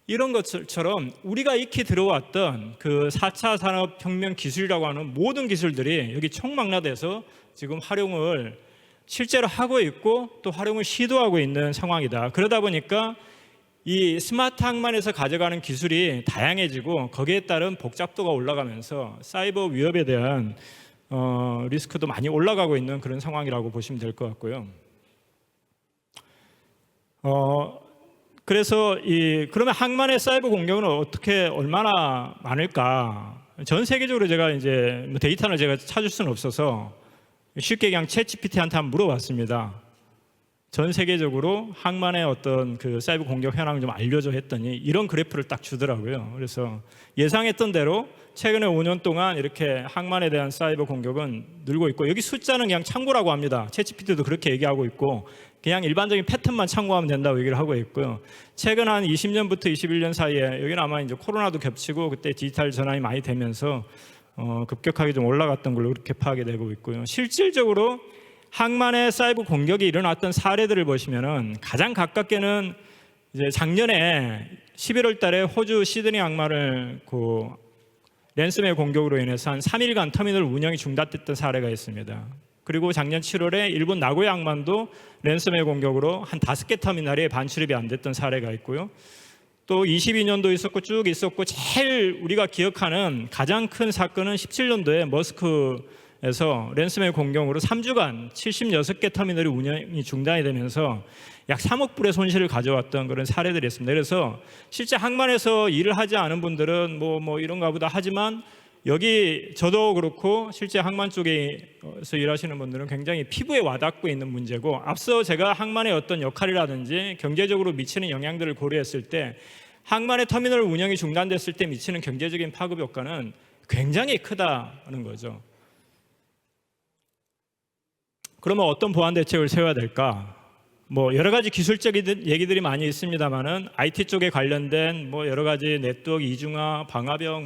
이런 것처럼 우리가 익히 들어왔던 그 4차 산업혁명 기술이라고 하는 모든 기술들이 여기 총망라돼서 지금 활용을 실제로 하고 있고 또 활용을 시도하고 있는 상황이다. 그러다 보니까 이 스마트 항만에서 가져가는 기술이 다양해지고 거기에 따른 복잡도가 올라가면서 사이버 위협에 대한 리스크도 많이 올라가고 있는 그런 상황이라고 보시면 될 것 같고요. 그래서 그러면 항만의 사이버 공격은 어떻게 얼마나 많을까? 전 세계적으로 제가 이제 데이터를 제가 찾을 수는 없어서 쉽게 그냥 챗GPT한테 한번 물어봤습니다. 전 세계적으로 항만의 어떤 그 사이버 공격 현황을 좀 알려줘 했더니 이런 그래프를 딱 주더라고요. 그래서 예상했던 대로 최근에 5년 동안 이렇게 항만에 대한 사이버 공격은 늘고 있고, 여기 숫자는 그냥 참고라고 합니다. 챗GPT도 그렇게 얘기하고 있고 그냥 일반적인 패턴만 참고하면 된다고 얘기를 하고 있고요. 최근 한 20년부터 21년 사이에 여기는 아마 이제 코로나도 겹치고 그때 디지털 전환이 많이 되면서 급격하게 좀 올라갔던 걸로 그렇게 파악이 되고 있고요. 실질적으로 항만의 사이버 공격이 일어났던 사례들을 보시면은 가장 가깝게는 이제 작년에 11월 달에 호주 시드니 항만을 랜섬웨어 공격으로 인해서 한 3일간 터미널 운영이 중단됐던 사례가 있습니다. 그리고 작년 7월에 일본 나고야 항만도 랜섬웨어 공격으로 한 5개 터미널이 반출입이 안 됐던 사례가 있고요. 또 22년도 있었고 쭉 있었고, 제일 우리가 기억하는 가장 큰 사건은 17년도에 머스크에서 랜섬웨어 공격으로 3주간 76개 터미널이 운영이 중단이 되면서 약 3억 불의 손실을 가져왔던 그런 사례들이 있습니다. 그래서 실제 항만에서 일을 하지 않은 분들은 뭐 이런가 보다 하지만, 여기 저도 그렇고 실제 항만 쪽에서 일하시는 분들은 굉장히 피부에 와닿고 있는 문제고, 앞서 제가 항만의 어떤 역할이라든지 경제적으로 미치는 영향들을 고려했을 때 항만의 터미널 운영이 중단됐을 때 미치는 경제적인 파급 효과는 굉장히 크다는 거죠. 그러면 어떤 보안 대책을 세워야 될까? 여러 가지 기술적인 얘기들이 많이 있습니다만은 IT 쪽에 관련된 여러 가지 네트워크 이중화, 방화벽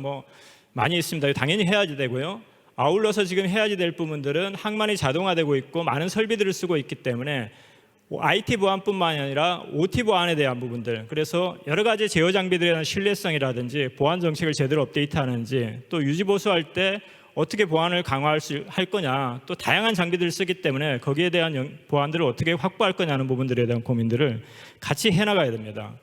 많이 있습니다. 당연히 해야지 되고요. 아울러서 지금 해야지 될 부분들은 항만이 자동화되고 있고 많은 설비들을 쓰고 있기 때문에 IT 보안뿐만 아니라 OT 보안에 대한 부분들, 그래서 여러 가지 제어 장비들에 대한 신뢰성이라든지 보안 정책을 제대로 업데이트하는지, 또 유지 보수할 때 어떻게 보안을 강화할 거냐, 또 다양한 장비들을 쓰기 때문에 거기에 대한 보안들을 어떻게 확보할 거냐는 부분들에 대한 고민들을 같이 해나가야 됩니다.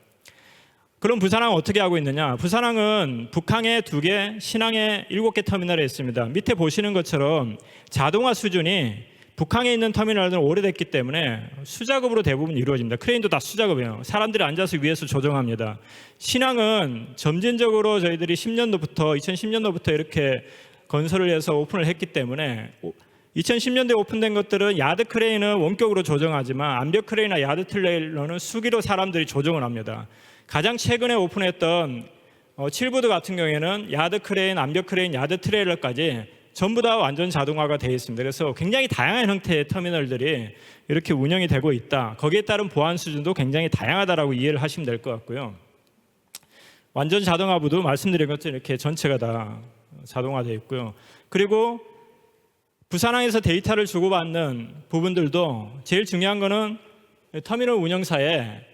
그럼 부산항은 어떻게 하고 있느냐? 부산항은 북항에 2개, 신항에 7개 터미널에 있습니다. 밑에 보시는 것처럼 자동화 수준이 북항에 있는 터미널은 오래됐기 때문에 수작업으로 대부분 이루어집니다. 크레인도 다 수작업이에요. 사람들이 앉아서 위에서 조정합니다. 신항은 점진적으로 저희들이 2010년도부터 이렇게 건설을 해서 오픈을 했기 때문에 2010년도에 오픈된 것들은 야드 크레인은 원격으로 조정하지만 암벽 크레인이나 야드 트레일러는 수기로 사람들이 조정을 합니다. 가장 최근에 오픈했던 7부드 같은 경우에는 야드 크레인, 암벽 크레인, 야드 트레일러까지 전부 다 완전 자동화가 되어 있습니다. 그래서 굉장히 다양한 형태의 터미널들이 이렇게 운영이 되고 있다. 거기에 따른 보안 수준도 굉장히 다양하다라고 이해를 하시면 될 것 같고요. 완전 자동화부도 말씀드린 것처럼 이렇게 전체가 다 자동화되어 있고요. 그리고 부산항에서 데이터를 주고받는 부분들도 제일 중요한 거는 터미널 운영사의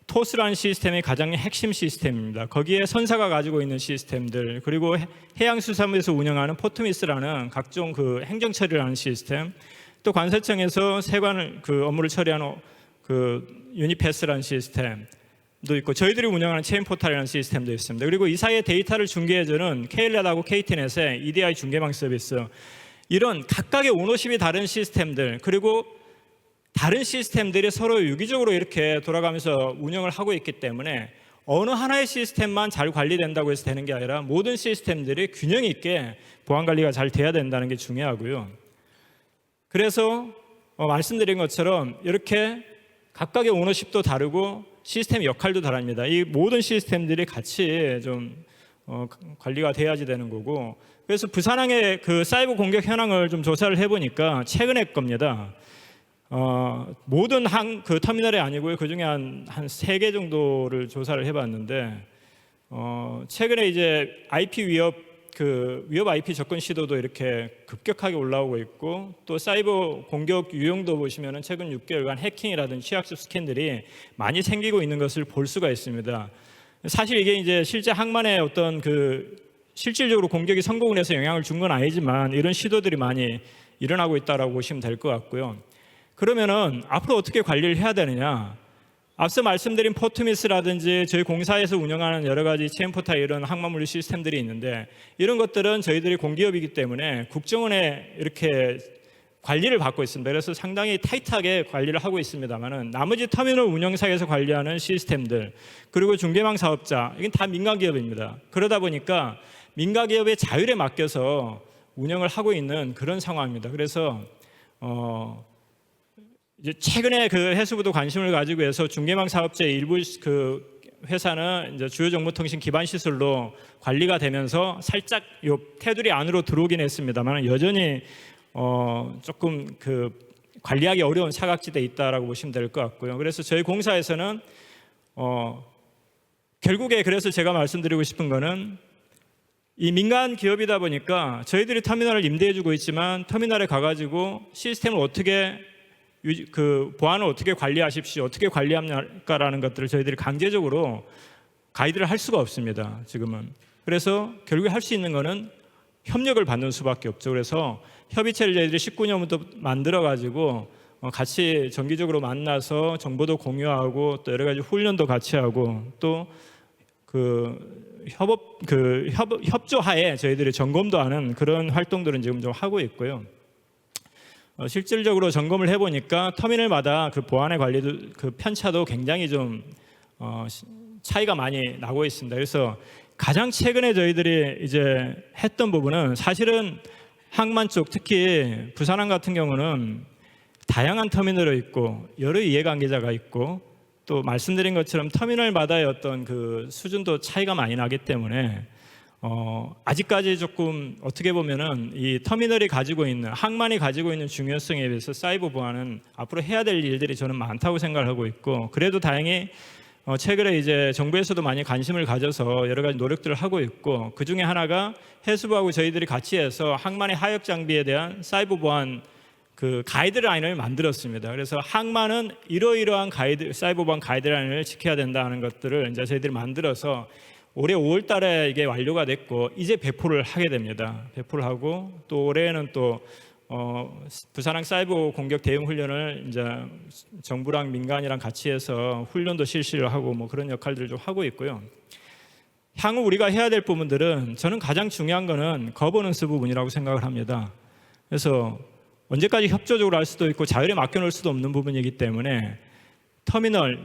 토스라는 시스템이 가장 핵심 시스템입니다. 거기에 선사가 가지고 있는 시스템들, 그리고 해양수산부에서 운영하는 포트미스라는 각종 행정 처리를 하는 시스템, 또 관세청에서 세관 업무를 처리하는 유니패스라는 시스템도 있고, 저희들이 운영하는 체인포탈이라는 시스템도 있습니다. 그리고 이 사이에 데이터를 중계해주는 KLN하고 KTNet의 EDI 중계망 서비스, 이런 각각의 오너십이 다른 시스템들, 그리고 다른 시스템들이 서로 유기적으로 이렇게 돌아가면서 운영을 하고 있기 때문에 어느 하나의 시스템만 잘 관리된다고 해서 되는 게 아니라 모든 시스템들이 균형 있게 보안 관리가 잘 돼야 된다는 게 중요하고요. 그래서 말씀드린 것처럼 이렇게 각각의 오너십도 다르고 시스템 역할도 다릅니다. 이 모든 시스템들이 같이 좀 관리가 돼야지 되는 거고, 그래서 부산항의 사이버 공격 현황을 좀 조사를 해보니까 최근의 겁니다. 모든 터미널이 아니고요. 그 중에 한 3개 정도를 조사를 해봤는데, 최근에 이제 IP 위협 IP 접근 시도도 이렇게 급격하게 올라오고 있고, 또 사이버 공격 유형도 보시면은 최근 6개월간 해킹이라든지 취약점 스캔들이 많이 생기고 있는 것을 볼 수가 있습니다. 사실 이게 이제 실제 항만의 어떤 그 실질적으로 공격이 성공을 해서 영향을 준 건 아니지만 이런 시도들이 많이 일어나고 있다라고 보시면 될 것 같고요. 그러면은 앞으로 어떻게 관리를 해야 되느냐? 앞서 말씀드린 포트미스라든지 저희 공사에서 운영하는 여러 가지 체인포타 이런 항만물류 시스템들이 있는데 이런 것들은 저희들이 공기업이기 때문에 국정원에 이렇게 관리를 받고 있습니다. 그래서 상당히 타이트하게 관리를 하고 있습니다만은 나머지 터미널 운영사에서 관리하는 시스템들 그리고 중개망 사업자 이건 다 민간기업입니다. 그러다 보니까 민간기업의 자율에 맡겨서 운영을 하고 있는 그런 상황입니다. 그래서 이제 최근에 그 해수부도 관심을 가지고 해서 중개망 사업자의 일부 그 회사는 이제 주요 정보통신 기반 시설로 관리가 되면서 살짝 요 테두리 안으로 들어오긴 했습니다만 여전히 조금 그 관리하기 어려운 사각지대에 있다라고 보시면 될 것 같고요. 그래서 저희 공사에서는 결국에 그래서 제가 말씀드리고 싶은 거는 이 민간 기업이다 보니까 저희들이 터미널을 임대해주고 있지만 터미널에 가가지고 시스템을 어떻게 그 보안을 어떻게 관리하십시오, 어떻게 관리합니까라는 것들을 저희들이 강제적으로 가이드를 할 수가 없습니다. 지금은. 그래서 결국에 할 수 있는 거는 협력을 받는 수밖에 없죠. 그래서 협의체를 저희들이 19년부터 만들어 가지고 같이 정기적으로 만나서 정보도 공유하고 또 여러 가지 훈련도 같이 하고 또 협조하에 저희들이 점검도 하는 그런 활동들은 지금 좀 하고 있고요. 실질적으로 점검을 해보니까 터미널마다 그 보안의 관리도 그 편차도 굉장히 좀 차이가 많이 나고 있습니다. 그래서 가장 최근에 저희들이 이제 했던 부분은 사실은 항만 쪽 특히 부산항 같은 경우는 다양한 터미널이 있고 여러 이해관계자가 있고 또 말씀드린 것처럼 터미널마다의 어떤 그 수준도 차이가 많이 나기 때문에 아직까지 조금 어떻게 보면은 이 터미널이 가지고 있는 항만이 가지고 있는 중요성에 비해서 사이버 보안은 앞으로 해야 될 일들이 저는 많다고 생각을 하고 있고 그래도 다행히 최근에 이제 정부에서도 많이 관심을 가져서 여러 가지 노력들을 하고 있고 그 중에 하나가 해수부하고 저희들이 같이 해서 항만의 하역 장비에 대한 사이버 보안 그 가이드라인을 만들었습니다. 그래서 항만은 이러이러한 사이버 보안 가이드라인을 지켜야 된다는 것들을 이제 저희들이 만들어서 올해 5월 달에 이게 완료가 됐고 이제 배포를 하게 됩니다. 배포를 하고 또 올해에는 또 부산항 사이버 공격 대응 훈련을 이제 정부랑 민간이랑 같이 해서 훈련도 실시를 하고 뭐 그런 역할들을 좀 하고 있고요. 향후 우리가 해야 될 부분들은 저는 가장 중요한 거는 거버넌스 부분이라고 생각을 합니다. 그래서 언제까지 협조적으로 할 수도 있고 자율에 맡겨놓을 수도 없는 부분이기 때문에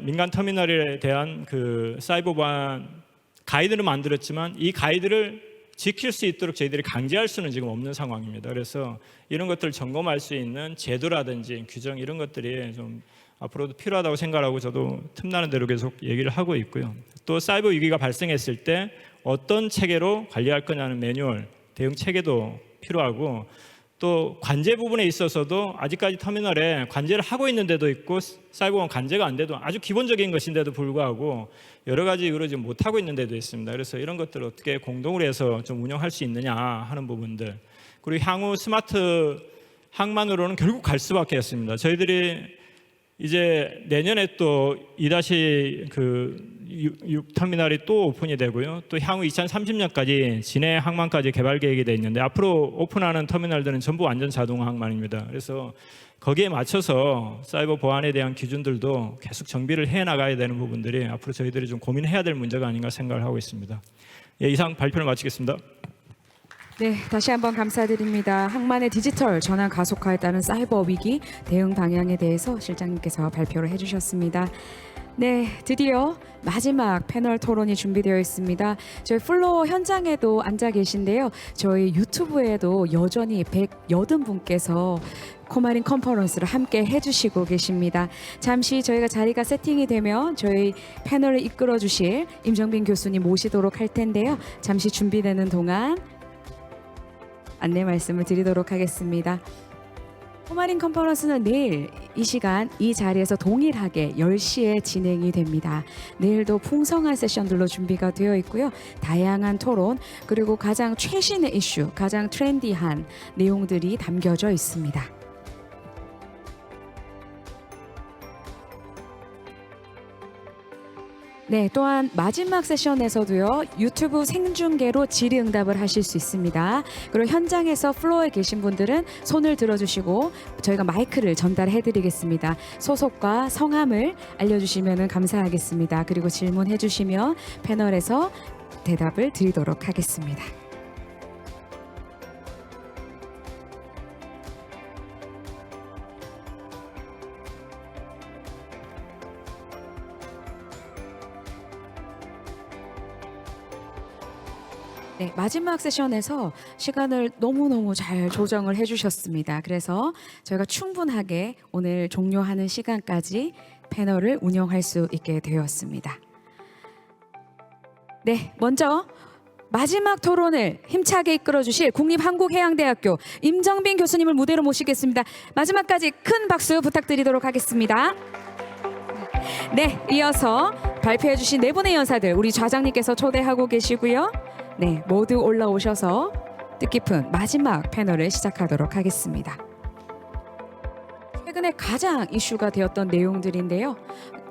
민간 터미널에 대한 그 사이버 보안 가이드를 만들었지만 이 가이드를 지킬 수 있도록 저희들이 강제할 수는 지금 없는 상황입니다. 그래서 이런 것들을 점검할 수 있는 제도라든지 규정 이런 것들이 좀 앞으로도 필요하다고 생각하고 저도 틈나는 대로 계속 얘기를 하고 있고요. 또 사이버 위기가 발생했을 때 어떤 체계로 관리할 거냐는 매뉴얼, 대응 체계도 필요하고 또 관제 부분에 있어서도 아직까지 터미널에 관제를 하고 있는 데도 있고 사이버보안 관제가 안 돼도 아주 기본적인 것인데도 불구하고 여러 가지 이유로 지금 못하고 있는 데도 있습니다. 그래서 이런 것들을 어떻게 공동으로 해서 좀 운영할 수 있느냐 하는 부분들 그리고 향후 스마트 항만으로는 결국 갈 수밖에 없습니다. 저희들이 이제 내년에 또 2-6 터미널이 또 오픈이 되고요. 또 향후 2030년까지 진해 항만까지 개발 계획이 돼 있는데 앞으로 오픈하는 터미널들은 전부 완전 자동 항만입니다. 그래서 거기에 맞춰서 사이버 보안에 대한 기준들도 계속 정비를 해 나가야 되는 부분들이 앞으로 저희들이 좀 고민해야 될 문제가 아닌가 생각을 하고 있습니다. 예, 이상 발표를 마치겠습니다. 네, 다시 한번 감사드립니다. 항만의 디지털 전환 가속화에 따른 사이버 위기 대응 방향에 대해서 실장님께서 발표를 해주셨습니다. 네, 드디어 마지막 패널 토론이 준비되어 있습니다. 저희 플로어 현장에도 앉아 계신데요. 저희 유튜브에도 여전히 180분께서 코마린 컨퍼런스를 함께 해주시고 계십니다. 잠시 저희가 자리가 세팅이 되면 저희 패널을 이끌어 주실 임정빈 교수님 모시도록 할 텐데요. 잠시 준비되는 동안 안내 말씀을 드리도록 하겠습니다. 코마린 컨퍼런스는 내일 이 시간 이 자리에서 동일하게 10시에 진행이 됩니다. 내일도 풍성한 세션들로 준비가 되어 있고요. 다양한 토론 그리고 가장 최신의 이슈, 가장 트렌디한 내용들이 담겨져 있습니다. 네, 또한 마지막 세션에서도요, 유튜브 생중계로 질의응답을 하실 수 있습니다. 그리고 현장에서 플로어에 계신 분들은 손을 들어주시고 저희가 마이크를 전달해드리겠습니다. 소속과 성함을 알려주시면 감사하겠습니다. 그리고 질문해주시면 패널에서 대답을 드리도록 하겠습니다. 네, 마지막 세션에서 시간을 너무너무 잘 조정을 해주셨습니다. 그래서 저희가 충분하게 오늘 종료하는 시간까지 패널을 운영할 수 있게 되었습니다. 네, 먼저 마지막 토론을 힘차게 이끌어 주실 국립한국해양대학교 임정빈 교수님을 무대로 모시겠습니다. 마지막까지 큰 박수 부탁드리도록 하겠습니다. 네, 이어서 발표해 주신 네 분의 연사들 우리 좌장님께서 초대하고 계시고요. 네, 모두 올라오셔서 뜻깊은 마지막 패널을 시작하도록 하겠습니다. 최근에 가장 이슈가 되었던 내용들인데요.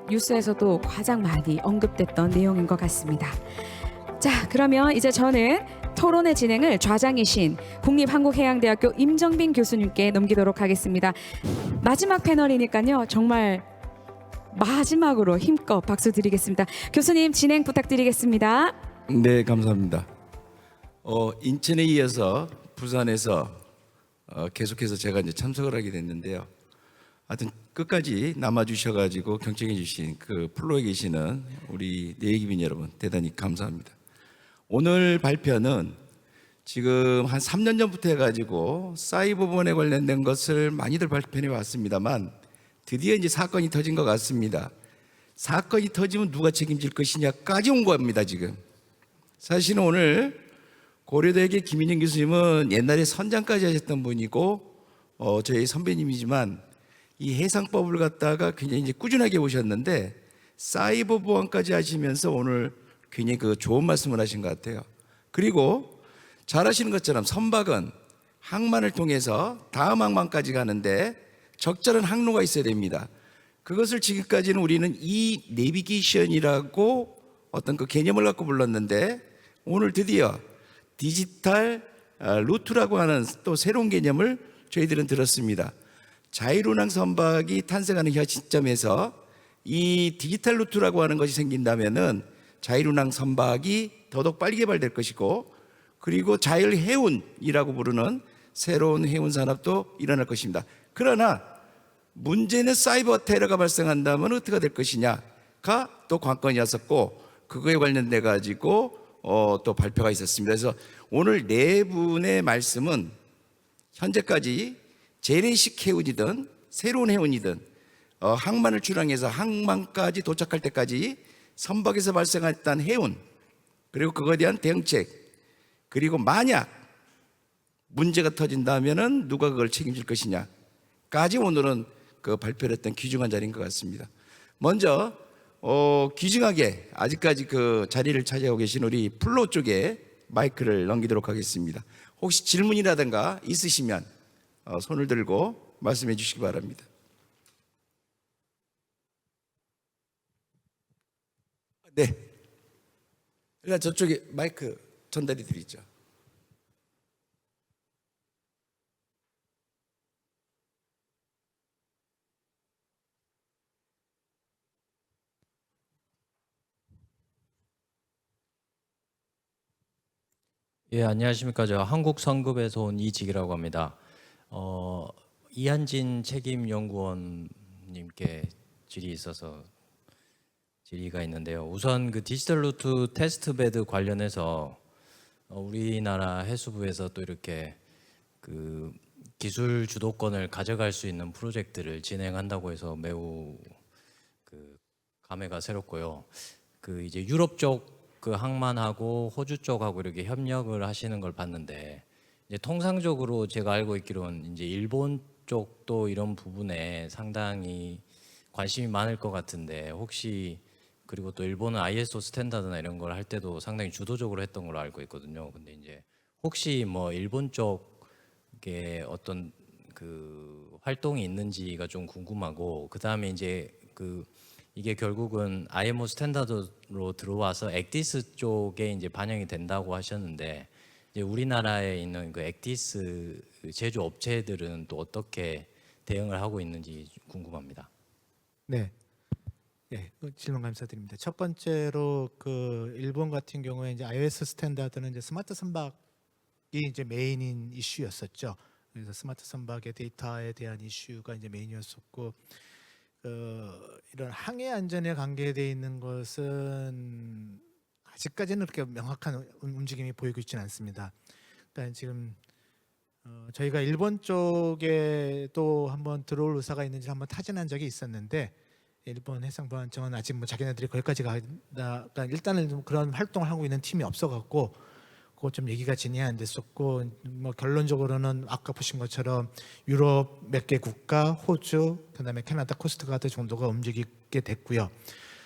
뉴스에서도 가장 많이 언급됐던 내용인 것 같습니다. 자, 그러면 이제 저는 토론의 진행을 좌장이신 국립한국해양대학교 임정빈 교수님께 넘기도록 하겠습니다. 마지막 패널이니까요. 정말 마지막으로 힘껏 박수 드리겠습니다. 교수님 진행 부탁드리겠습니다. 네, 감사합니다. 인천에 이어서 부산에서 계속해서 제가 이제 참석을 하게 됐는데요. 하여튼 끝까지 남아주셔가지고 경청해주신 그 플로에 계시는 우리 내기빈 여러분 대단히 감사합니다. 오늘 발표는 지금 한 3년 전부터 해가지고 사이버 보안에 관련된 것을 많이들 발표해 왔습니다만 드디어 이제 사건이 터진 것 같습니다. 사건이 터지면 누가 책임질 것이냐까지 온 겁니다, 지금. 사실은 오늘 고려대학의 김인영 교수님은 옛날에 선장까지 하셨던 분이고 저희 선배님이지만 이 해상법을 갖다가 굉장히 이제 꾸준하게 오셨는데 사이버 보안까지 하시면서 오늘 굉장히 그 좋은 말씀을 하신 것 같아요. 그리고 잘 아시는 것처럼 선박은 항만을 통해서 다음 항만까지 가는데 적절한 항로가 있어야 됩니다. 그것을 지금까지는 우리는 이 내비게이션이라고 어떤 그 개념을 갖고 불렀는데 오늘 드디어 디지털 루트라고 하는 또 새로운 개념을 저희들은 들었습니다. 자율운항 선박이 탄생하는 현 시점에서 이 디지털 루트라고 하는 것이 생긴다면은 자율운항 선박이 더더욱 빨리 개발될 것이고 그리고 자율해운이라고 부르는 새로운 해운 산업도 일어날 것입니다. 그러나 문제는 사이버 테러가 발생한다면 어떻게 될 것이냐가 또 관건이었었고 그거에 관련돼 가지고 또 발표가 있었습니다. 그래서 오늘 네 분의 말씀은 현재까지 재래식 해운이든 새로운 해운이든 항만을 출항해서 항만까지 도착할 때까지 선박에서 발생했던 해운 그리고 그거에 대한 대응책 그리고 만약 문제가 터진다면은 누가 그걸 책임질 것이냐까지 오늘은 그 발표를 했던 귀중한 자리인 것 같습니다. 먼저 귀중하게 아직까지 그 자리를 차지하고 계신 우리 플로 쪽에 마이크를 넘기도록 하겠습니다. 혹시 질문이라든가 있으시면 손을 들고 말씀해 주시기 바랍니다. 네, 일단 저쪽에 마이크 전달해 드리죠. 예, 안녕하십니까. 저 한국성급에서 온 이직이라고 합니다. 이한진 책임연구원님께 질의가 있는데요. 우선 그 디지털 루트 테스트베드 관련해서 우리나라 해수부에서 또 이렇게 그 기술 주도권을 가져갈 수 있는 프로젝트를 진행한다고 해서 매우 그 감회가 새롭고요. 그 이제 유럽 쪽 그 항만하고 호주 쪽하고 이렇게 협력을 하시는 걸 봤는데 이제 통상적으로 제가 알고 있기로는 이제 일본 쪽도 이런 부분에 상당히 관심이 많을 것 같은데 혹시 그리고 또 일본은 ISO 스탠다드나 이런 걸 할 때도 상당히 주도적으로 했던 걸로 알고 있거든요. 근데 이제 혹시 뭐 일본 쪽에 어떤 그 활동이 있는지가 좀 궁금하고 그 다음에 이제 그 이게 결국은 IMO 스탠다드로 들어와서 액디스 쪽에 이제 반영이 된다고 하셨는데 이제 우리나라에 있는 그 액디스 제조 업체들은 또 어떻게 대응을 하고 있는지 궁금합니다. 네. 예, 질문 감사드립니다. 첫 번째로 그 일본 같은 경우에 이제 iOS 스탠다드는 이제 스마트 선박이 이제 메인인 이슈였었죠. 그래서 스마트 선박의 데이터에 대한 이슈가 이제 메인이었었고, 이런 항해 안전에 관계되어 있는 것은 아직까지는 그렇게 명확한 움직임이 보이고 있지는 않습니다. 그러니까 지금 저희가 일본 쪽에 또 한번 들어올 의사가 있는지 한번 타진한 적이 있었는데 일본 해상보안청은 아직 뭐 자기네들이 거기까지 그러니까 일단은 좀 그런 활동을 하고 있는 팀이 없어갖고 그거 좀 얘기가 진행이 안 됐었고 뭐 결론적으로는 아까 보신 것처럼 유럽 몇 개 국가, 호주, 그다음에 캐나다 코스트가드 정도가 움직이게 됐고요.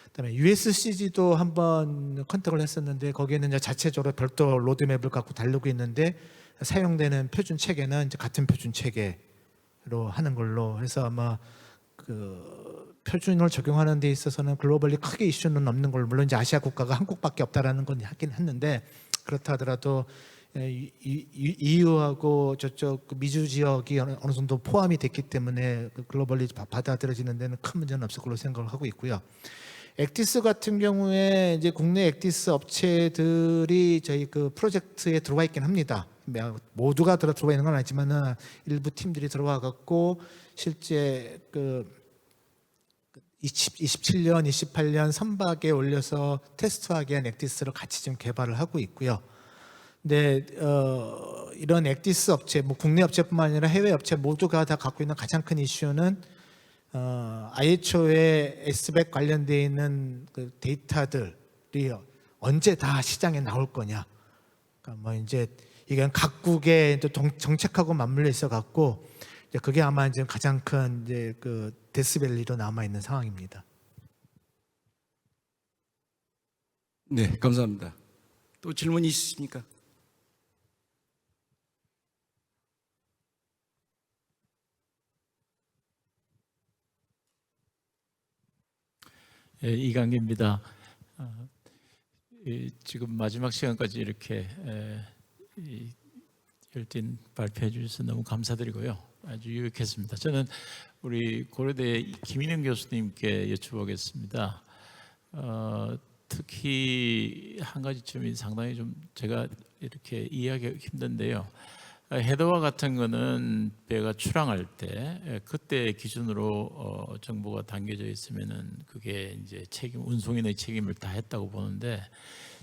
그다음에 USCG도 한번 컨택을 했었는데 거기에는 이제 자체적으로 별도 로드맵을 갖고 다루고 있는데 사용되는 표준 체계는 이제 같은 표준 체계로 하는 걸로 해서 아마 그 표준을 적용하는 데 있어서는 글로벌리 크게 이슈는 없는 걸로 물론 이제 아시아 국가가 한국밖에 없다라는 건 하긴 했는데 그렇다 하더라도 EU하고 저쪽 미주 지역이 어느 정도 포함이 됐기 때문에 글로벌리 받아들여지는 데는 큰 문제는 없을 걸로 생각을 하고 있고요. 액디스 같은 경우에 이제 국내 액디스 업체들이 저희 그 프로젝트에 들어와 있긴 합니다. 모두가 들어와 있는 건 아니지만은 일부 팀들이 들어와 갖고 실제 그 27년, 28년 선박에 올려서 테스트하기 위한 액디스를 같이 지금 개발을 하고 있고요. 근데 이런 액디스 업체, 뭐 국내 업체뿐만 아니라 해외 업체 모두가 다 갖고 있는 가장 큰 이슈는 IHO의 S백 관련되어 있는 그 데이터들이 언제 다 시장에 나올 거냐. 그러니까 뭐 이제 이건 각국의 또 정책하고 맞물려 있어 갖고 그게 아마 이제 가장 큰 이제 그 데스밸리로 남아 있는 상황입니다. 네, 감사합니다. 또 질문이 있으십니까? 예, 이강기입니다. 지금 마지막 시간까지 이렇게 열띤 발표해 주셔서 너무 감사드리고요. 아주 유익했습니다. 저는 우리 고려대 김인영 교수님께 여쭤보겠습니다. 특히 한 가지 점이 상당히 좀 제가 이렇게 이해하기 힘든데요. 헤더와 같은 거는 배가 출항할 때 그때 기준으로 정보가 담겨져 있으면은 그게 이제 운송인의 책임을 다 했다고 보는데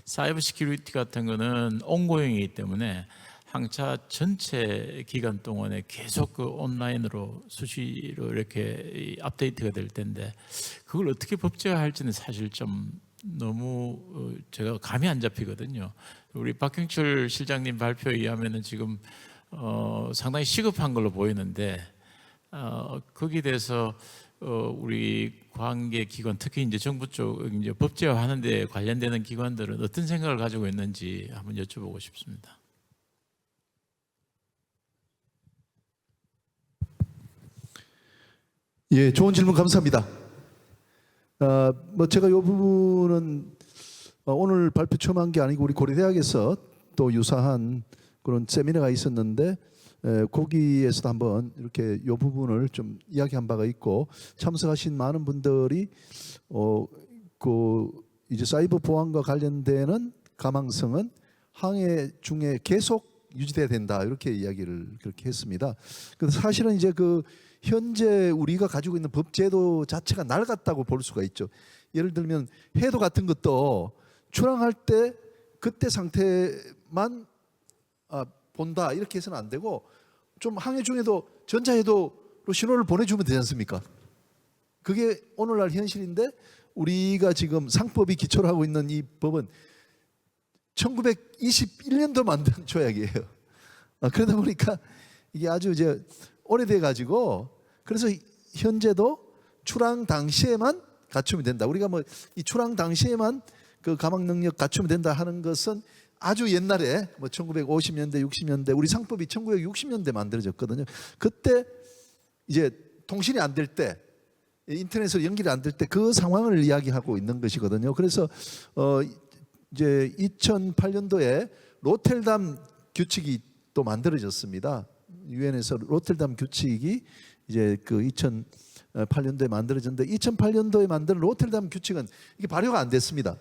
사이버 시큐리티 같은 거는 온고잉이기 때문에 항차 전체 기간 동안에 계속 그 온라인으로 수시로 이렇게 업데이트가 될 텐데 그걸 어떻게 법제화할지는 사실 좀 너무 제가 감이 안 잡히거든요. 우리 박형철 실장님 발표에 의하면은 지금 상당히 시급한 걸로 보이는데 거기에 대해서 우리 관계 기관 특히 이제 정부 쪽 이제 법제화하는 데 관련되는 기관들은 어떤 생각을 가지고 있는지 한번 여쭤보고 싶습니다. 예, 좋은 질문 감사합니다. 뭐 제가 이 부분은 오늘 발표 처음 한 게 아니고 우리 고려대학에서 또 유사한 그런 세미나가 있었는데 거기에서도 한번 이렇게 이 부분을 좀 이야기한 바가 있고 참석하신 많은 분들이 그 이제 사이버 보안과 관련되는 가망성은 항해 중에 계속 유지돼야 된다 이렇게 이야기를 그렇게 했습니다. 그래서 사실은 이제 그 현재 우리가 가지고 있는 법제도 자체가 낡았다고 볼 수가 있죠. 예를 들면 해도 같은 것도 출항할 때 그때 상태만 본다 이렇게 해서는 안 되고 좀 항해 중에도 전자해도로 신호를 보내주면 되지 않습니까? 그게 오늘날 현실인데 우리가 지금 상법이 기초로 하고 있는 이 법은 1921년도 만든 조약이에요. 그러다 보니까 이게 아주 이제 오래돼 가지고 그래서 현재도 출항 당시에만 갖추면 된다. 우리가 뭐 이 출항 당시에만 그 가망 능력 갖추면 된다 하는 것은 아주 옛날에 뭐 1950년대, 60년대 우리 상법이 1960년대 만들어졌거든요. 그때 이제 통신이 안 될 때 인터넷으로 연결이 안 될 때 그 상황을 이야기하고 있는 것이거든요. 그래서 이제 2008년도에 로텔담 규칙이 또 만들어졌습니다. 유엔에서 로텔담 규칙이 이제 그 2008년도에 만들어졌는데 2008년도에 만든 로텔담 규칙은 이게 발효가 안 됐습니다.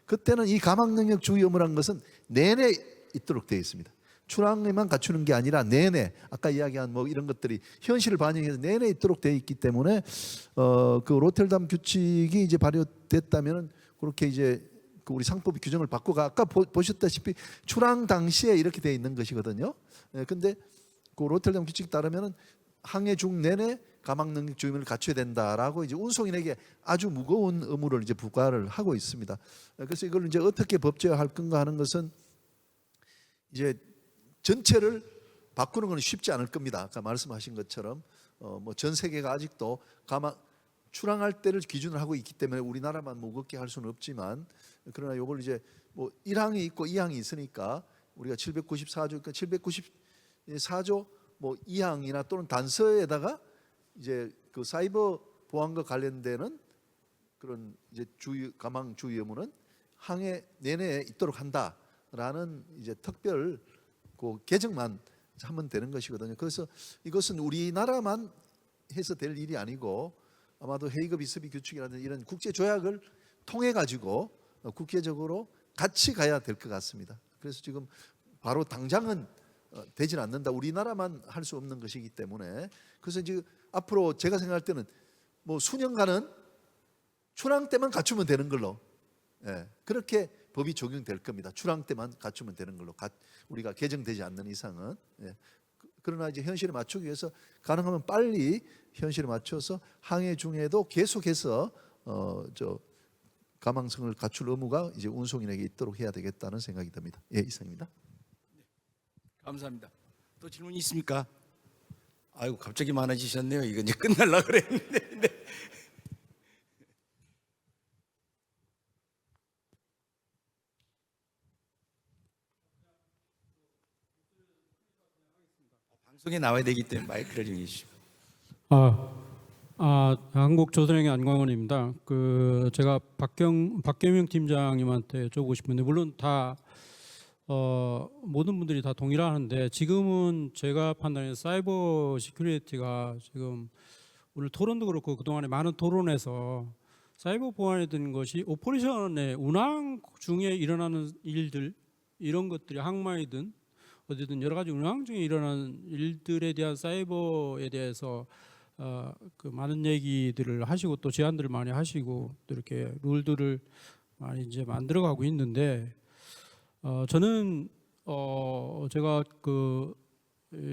그때는 이 가망 능력 주의 의무라는 것은 내내 있도록 되어 있습니다. 출항에만 갖추는 게 아니라 내내 아까 이야기한 뭐 이런 것들이 현실을 반영해서 내내 있도록 되어 있기 때문에 그 로텔담 규칙이 이제 발효됐다면은 그렇게 이제 그 우리 상법의 규정을 바꾸고 아까 보셨다시피 출항 당시에 이렇게 되어 있는 것이거든요. 근데 그 로텔담 규칙 따르면은 항해 중 내내 가망 능력 주의 의무를 갖춰야 된다라고 이제 운송인에게 아주 무거운 의무를 이제 부과를 하고 있습니다. 그래서 이걸 이제 어떻게 법제화할 건가 하는 것은 이제 전체를 바꾸는 건 쉽지 않을 겁니다. 아까 말씀하신 것처럼 뭐 전 세계가 아직도 출항할 때를 기준으로 하고 있기 때문에 우리나라만 무겁게 할 수는 없지만 그러나 이걸 이제 뭐 1항이 있고 2항이 있으니까 우리가 794조니까 794조 뭐 2항이나 또는 단서에다가 이제 그 사이버 보안과 관련되는 그런 이제 가망 주의 의무는 항해 내내에 있도록 한다라는 이제 특별 그 개정만 하면 되는 것이거든요. 그래서 이것은 우리나라만 해서 될 일이 아니고 아마도 헤이그 비스비 규칙이라든지 이런 국제 조약을 통해 가지고 국제적으로 같이 가야 될 것 같습니다. 그래서 지금 바로 당장은 되진 않는다. 우리나라만 할 수 없는 것이기 때문에 그래서 지금 앞으로 제가 생각할 때는 뭐 수년간은 출항 때만 갖추면 되는 걸로 그렇게 법이 적용될 겁니다. 출항 때만 갖추면 되는 걸로 우리가 개정되지 않는 이상은 그러나 이제 현실에 맞추기 위해서 가능하면 빨리 현실에 맞춰서 항해 중에도 계속해서 가망성을 갖출 의무가 이제 운송인에게 있도록 해야 되겠다는 생각이 듭니다. 예, 이상입니다. 감사합니다. 또 질문이 있습니까? 아이고 갑자기 많아지셨네요. 이거 이제 끝날라 그랬는데. 네. 방송에 나와야 되기 때문에 마이크를 좀 해주시고. 한국 조선행의 안광원입니다. 제가 박경영 팀장님한테 여쭤보고 싶은데 물론 다 모든 분들이 다 동의를 하는데 지금은 제가 판단해 사이버 시큐리티가 지금 오늘 토론도 그렇고 그동안에 많은 토론에서 사이버 보안에 든 것이 오퍼레이션의 운항 중에 일어나는 일들 이런 것들이 항만이든 어디든 여러 가지 운항 중에 일어나는 일들에 대한 사이버에 대해서 그 많은 얘기들을 하시고 또 제안들을 많이 하시고 또 이렇게 룰들을 많이 이제 만들어가고 있는데 저는 제가 그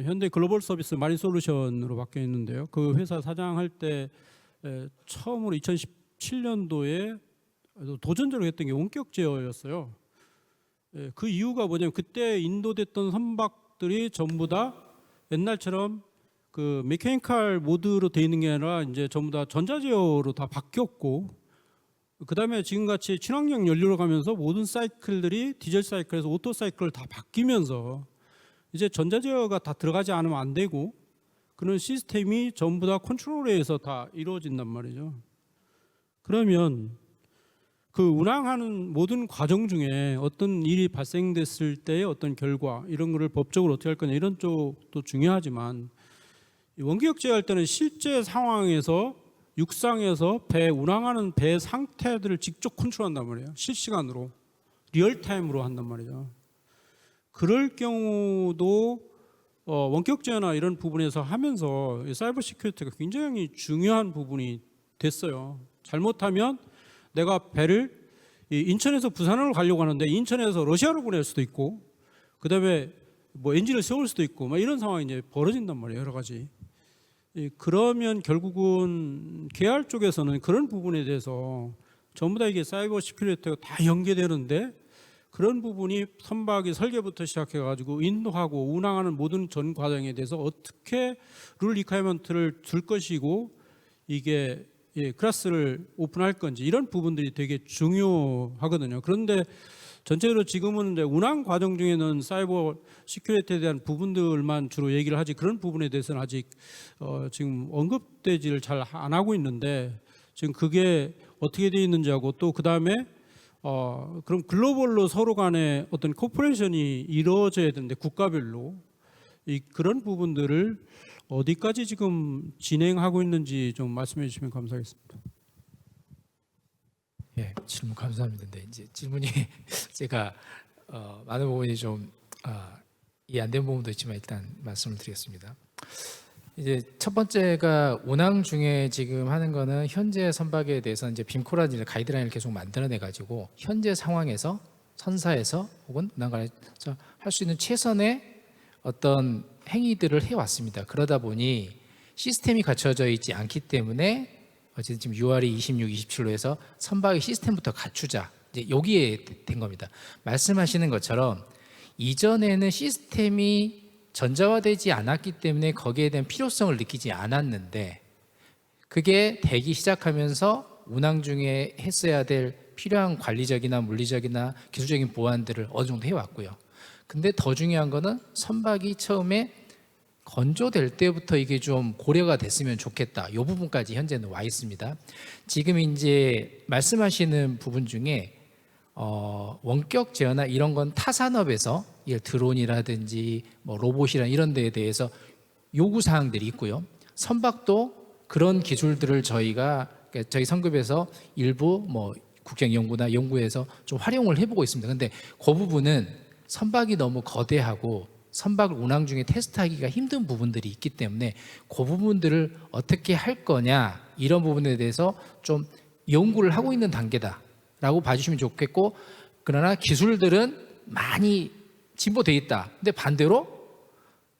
현대 글로벌 서비스 마린 솔루션으로 바뀌어 있는데요. 그 회사 사장할 때 처음으로 2017년도에 도전적으로 했던 게 원격 제어였어요. 그 이유가 뭐냐면 그때 인도됐던 선박들이 전부 다 옛날처럼 그 메케니컬 모드로 돼 있는 게 아니라 이제 전부 다 전자 제어로 다 바뀌었고 그다음에 지금같이 친환경 연료로 가면서 모든 사이클들이 디젤 사이클에서 오토 사이클을 다 바뀌면서 이제 전자 제어가 다 들어가지 않으면 안 되고 그런 시스템이 전부 다 컨트롤에서 다 이루어진단 말이죠. 그러면 그 운항하는 모든 과정 중에 어떤 일이 발생됐을 때의 어떤 결과 이런 거를 법적으로 어떻게 할 거냐 이런 쪽도 중요하지만 원격 제어할 때는 실제 상황에서 육상에서 배 운항하는 배 상태들을 직접 컨트롤한단 말이에요. 실시간으로 리얼타임으로 한단 말이죠. 그럴 경우도 원격 제어나 이런 부분에서 하면서 사이버 시큐리티가 굉장히 중요한 부분이 됐어요. 잘못하면 내가 배를 인천에서 부산으로 가려고 하는데 인천에서 러시아로 보낼 수도 있고 그다음에 뭐 엔진을 세울 수도 있고 막 이런 상황이 이제 벌어진단 말이에요. 여러 가지. 그러면 결국은 계열 쪽에서는 그런 부분에 대해서 전부 다 이게 사이버 시큐리티가 다 연계되는데 그런 부분이 선박의 설계부터 시작해 가지고 인도하고 운항하는 모든 전 과정에 대해서 어떻게 룰 리퀘어먼트를 줄 것이고 이게 클래스를 오픈할 건지 이런 부분들이 되게 중요하거든요. 그런데 전체적으로 지금은 이제 운항 과정 중에는 사이버 시큐리티에 대한 부분들만 주로 얘기를 하지 그런 부분에 대해서는 아직 지금 언급되지를 잘 안 하고 있는데 지금 그게 어떻게 되어 있는지하고 또 그 다음에 그럼 글로벌로 서로 간에 어떤 코퍼레이션이 이루어져야 되는데 국가별로 그런 부분들을 어디까지 지금 진행하고 있는지 좀 말씀해 주시면 감사하겠습니다. 예, 질문 감사합니다. 근데 이제 질문이 제가 많은 부분이 좀 이해 안 된 부분도 있지만 일단 말씀을 드리겠습니다. 이제 첫 번째가 운항 중에 지금 하는 거는 현재 선박에 대해서 이제 빔코라든지 가이드라인을 계속 만들어내 가지고 현재 상황에서 선사에서 혹은 운항관에서 할 수 있는 최선의 어떤 행위들을 해왔습니다. 그러다 보니 시스템이 갖춰져 있지 않기 때문에 어쨌든 지금 6월이 26, 27로 해서 선박의 시스템부터 갖추자. 이제 여기에 된 겁니다. 말씀하시는 것처럼 이전에는 시스템이 전자화되지 않았기 때문에 거기에 대한 필요성을 느끼지 않았는데 그게 되기 시작하면서 운항 중에 했어야 될 필요한 관리적이나 물리적이나 기술적인 보완들을 어느 정도 해왔고요. 근데 더 중요한 거는 선박이 처음에 건조될 때부터 이게 좀 고려가 됐으면 좋겠다. 이 부분까지 현재는 와 있습니다. 지금 이제 말씀하시는 부분 중에 원격 제어나 이런 건 타 산업에서 드론이라든지 뭐 로봇이나 이런 데에 대해서 요구 사항들이 있고요. 선박도 그런 기술들을 저희가 저희 선급에서 일부 뭐 국정연구나 연구에서 좀 활용을 해보고 있습니다. 근데 그 부분은 선박이 너무 거대하고 선박을 운항 중에 테스트하기가 힘든 부분들이 있기 때문에 그 부분들을 어떻게 할 거냐 이런 부분에 대해서 좀 연구를 하고 있는 단계다라고 봐주시면 좋겠고 그러나 기술들은 많이 진보돼 있다. 근데 반대로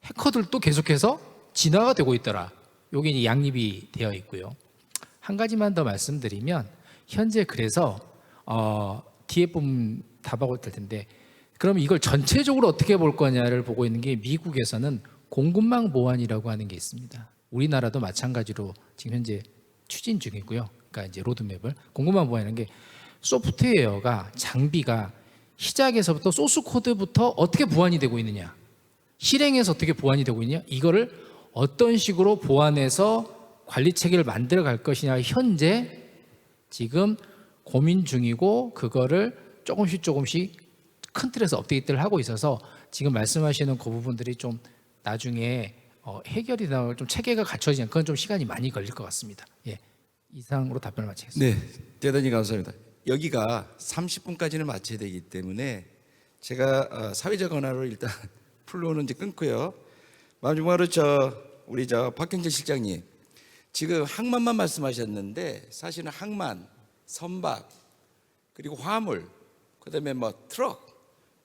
해커들도 계속해서 진화가 되고 있더라. 여기 이제 양립이 되어 있고요. 한 가지만 더 말씀드리면 현재 그래서 뒤에 부분 답하고 될 텐데 그럼 이걸 전체적으로 어떻게 볼 거냐를 보고 있는 게 미국에서는 공급망 보완이라고 하는 게 있습니다. 우리나라도 마찬가지로 지금 현재 추진 중이고요. 그러니까 이제 로드맵을 공급망 보완이라는 게 소프트웨어가 장비가 시작에서부터 소스 코드부터 어떻게 보완이 되고 있느냐, 실행에서 어떻게 보완이 되고 있느냐, 이거를 어떤 식으로 보완해서 관리 체계를 만들어 갈 것이냐 현재 지금 고민 중이고 그거를 조금씩 큰 틀에서 업데이트를 하고 있어서 지금 말씀하시는 그 부분들이 좀 나중에 해결이 나올 좀 체계가 갖춰지면 그건 좀 시간이 많이 걸릴 것 같습니다. 예, 이상으로 답변을 마치겠습니다. 네, 대단히 감사합니다. 여기가 30분까지는 마쳐야 되기 때문에 제가 사회적 언어로 일단 플로우는 이제 끊고요. 마지막으로 우리 박경재 실장님 지금 항만만 말씀하셨는데 사실은 항만, 선박 그리고 화물 그다음에 뭐 트럭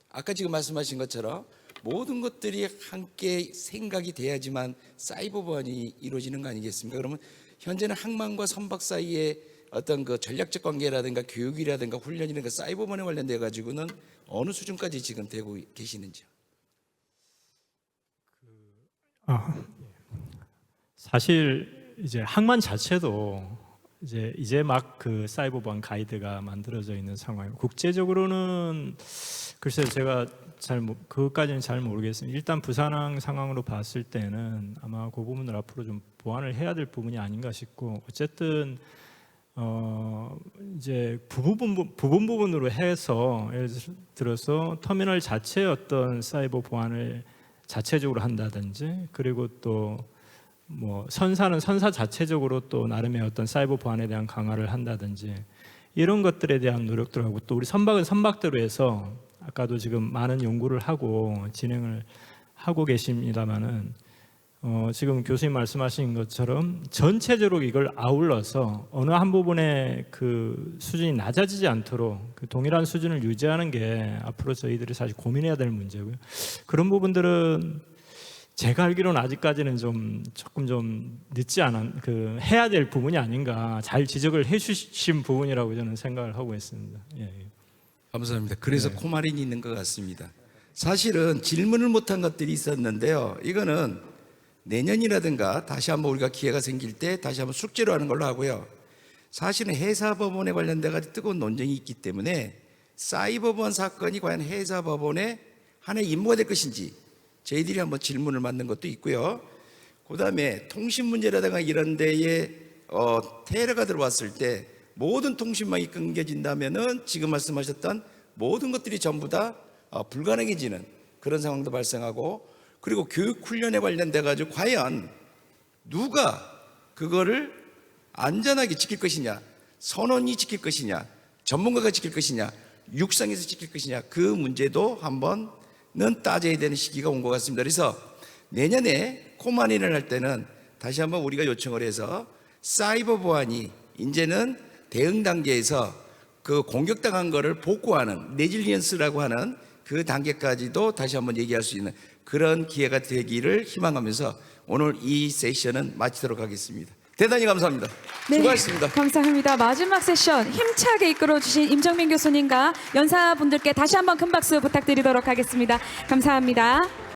아까 지금 말씀하신 것처럼 모든 것들이 함께 생각이 돼야지만 사이버 보안이 이루어지는 거 아니겠습니까? 그러면 현재는 항만과 선박 사이에 어떤 그 전략적 관계라든가 교육이라든가 훈련이라든가 사이버 보안에 관련돼 가지고는 어느 수준까지 지금 되고 계시는지요? 사실 이제 항만 자체도 이제 막 그 사이버 보안 가이드가 만들어져 있는 상황이고 국제적으로는 글쎄요 제가 그것까지는 잘 모르겠습니다. 일단 부산항 상황으로 봤을 때는 아마 그 부분을 앞으로 좀 보완을 해야 될 부분이 아닌가 싶고 어쨌든 이제 부분으로 해서 예를 들어서 터미널 자체의 어떤 사이버 보안을 자체적으로 한다든지 그리고 또 뭐 선사는 선사 자체적으로 또 나름의 어떤 사이버 보안에 대한 강화를 한다든지 이런 것들에 대한 노력들 하고 또 우리 선박은 선박대로 해서 아까도 지금 많은 연구를 하고 진행을 하고 계십니다만은 지금 교수님 말씀하신 것처럼 전체적으로 이걸 아울러서 어느 한 부분의 그 수준이 낮아지지 않도록 그 동일한 수준을 유지하는 게 앞으로 저희들이 사실 고민해야 될 문제고요. 그런 부분들은 제가 알기로는 아직까지는 조금 좀 늦지 않은 해야 될 부분이 아닌가 잘 지적을 해주신 부분이라고 저는 생각을 하고 있습니다. 예. 감사합니다. 그래서 코말이 있는 것 같습니다. 사실은 질문을 못한 것들이 있었는데요. 이거는 내년이라든가 다시 한번 우리가 기회가 생길 때 다시 한번 숙제로 하는 걸로 하고요. 사실은 해사법원에 관련돼 가지고 뜨거운 논쟁이 있기 때문에 사이버보안 사건이 과연 해사법원의 하나의 임무가 될 것인지 저희들이 한번 질문을 만든 것도 있고요. 그 다음에 통신 문제라든가 이런 데에 테러가 들어왔을 때 모든 통신망이 끊겨진다면은 지금 말씀하셨던 모든 것들이 전부 다 불가능해지는 그런 상황도 발생하고, 그리고 교육 훈련에 관련돼 가지고 과연 누가 그거를 안전하게 지킬 것이냐, 선원이 지킬 것이냐, 전문가가 지킬 것이냐, 육상에서 지킬 것이냐, 그 문제도 한번은 따져야 되는 시기가 온 것 같습니다. 그래서 내년에 코마니를 할 때는 다시 한번 우리가 요청을 해서 사이버 보안이 이제는 대응 단계에서 그 공격당한 거를 복구하는 레질리언스라고 하는 그 단계까지도 다시 한번 얘기할 수 있는 그런 기회가 되기를 희망하면서 오늘 이 세션은 마치도록 하겠습니다. 대단히 감사합니다. 수고하셨습니다. 감사합니다. 마지막 세션 힘차게 이끌어주신 임정민 교수님과 연사분들께 다시 한번 큰 박수 부탁드리도록 하겠습니다. 감사합니다.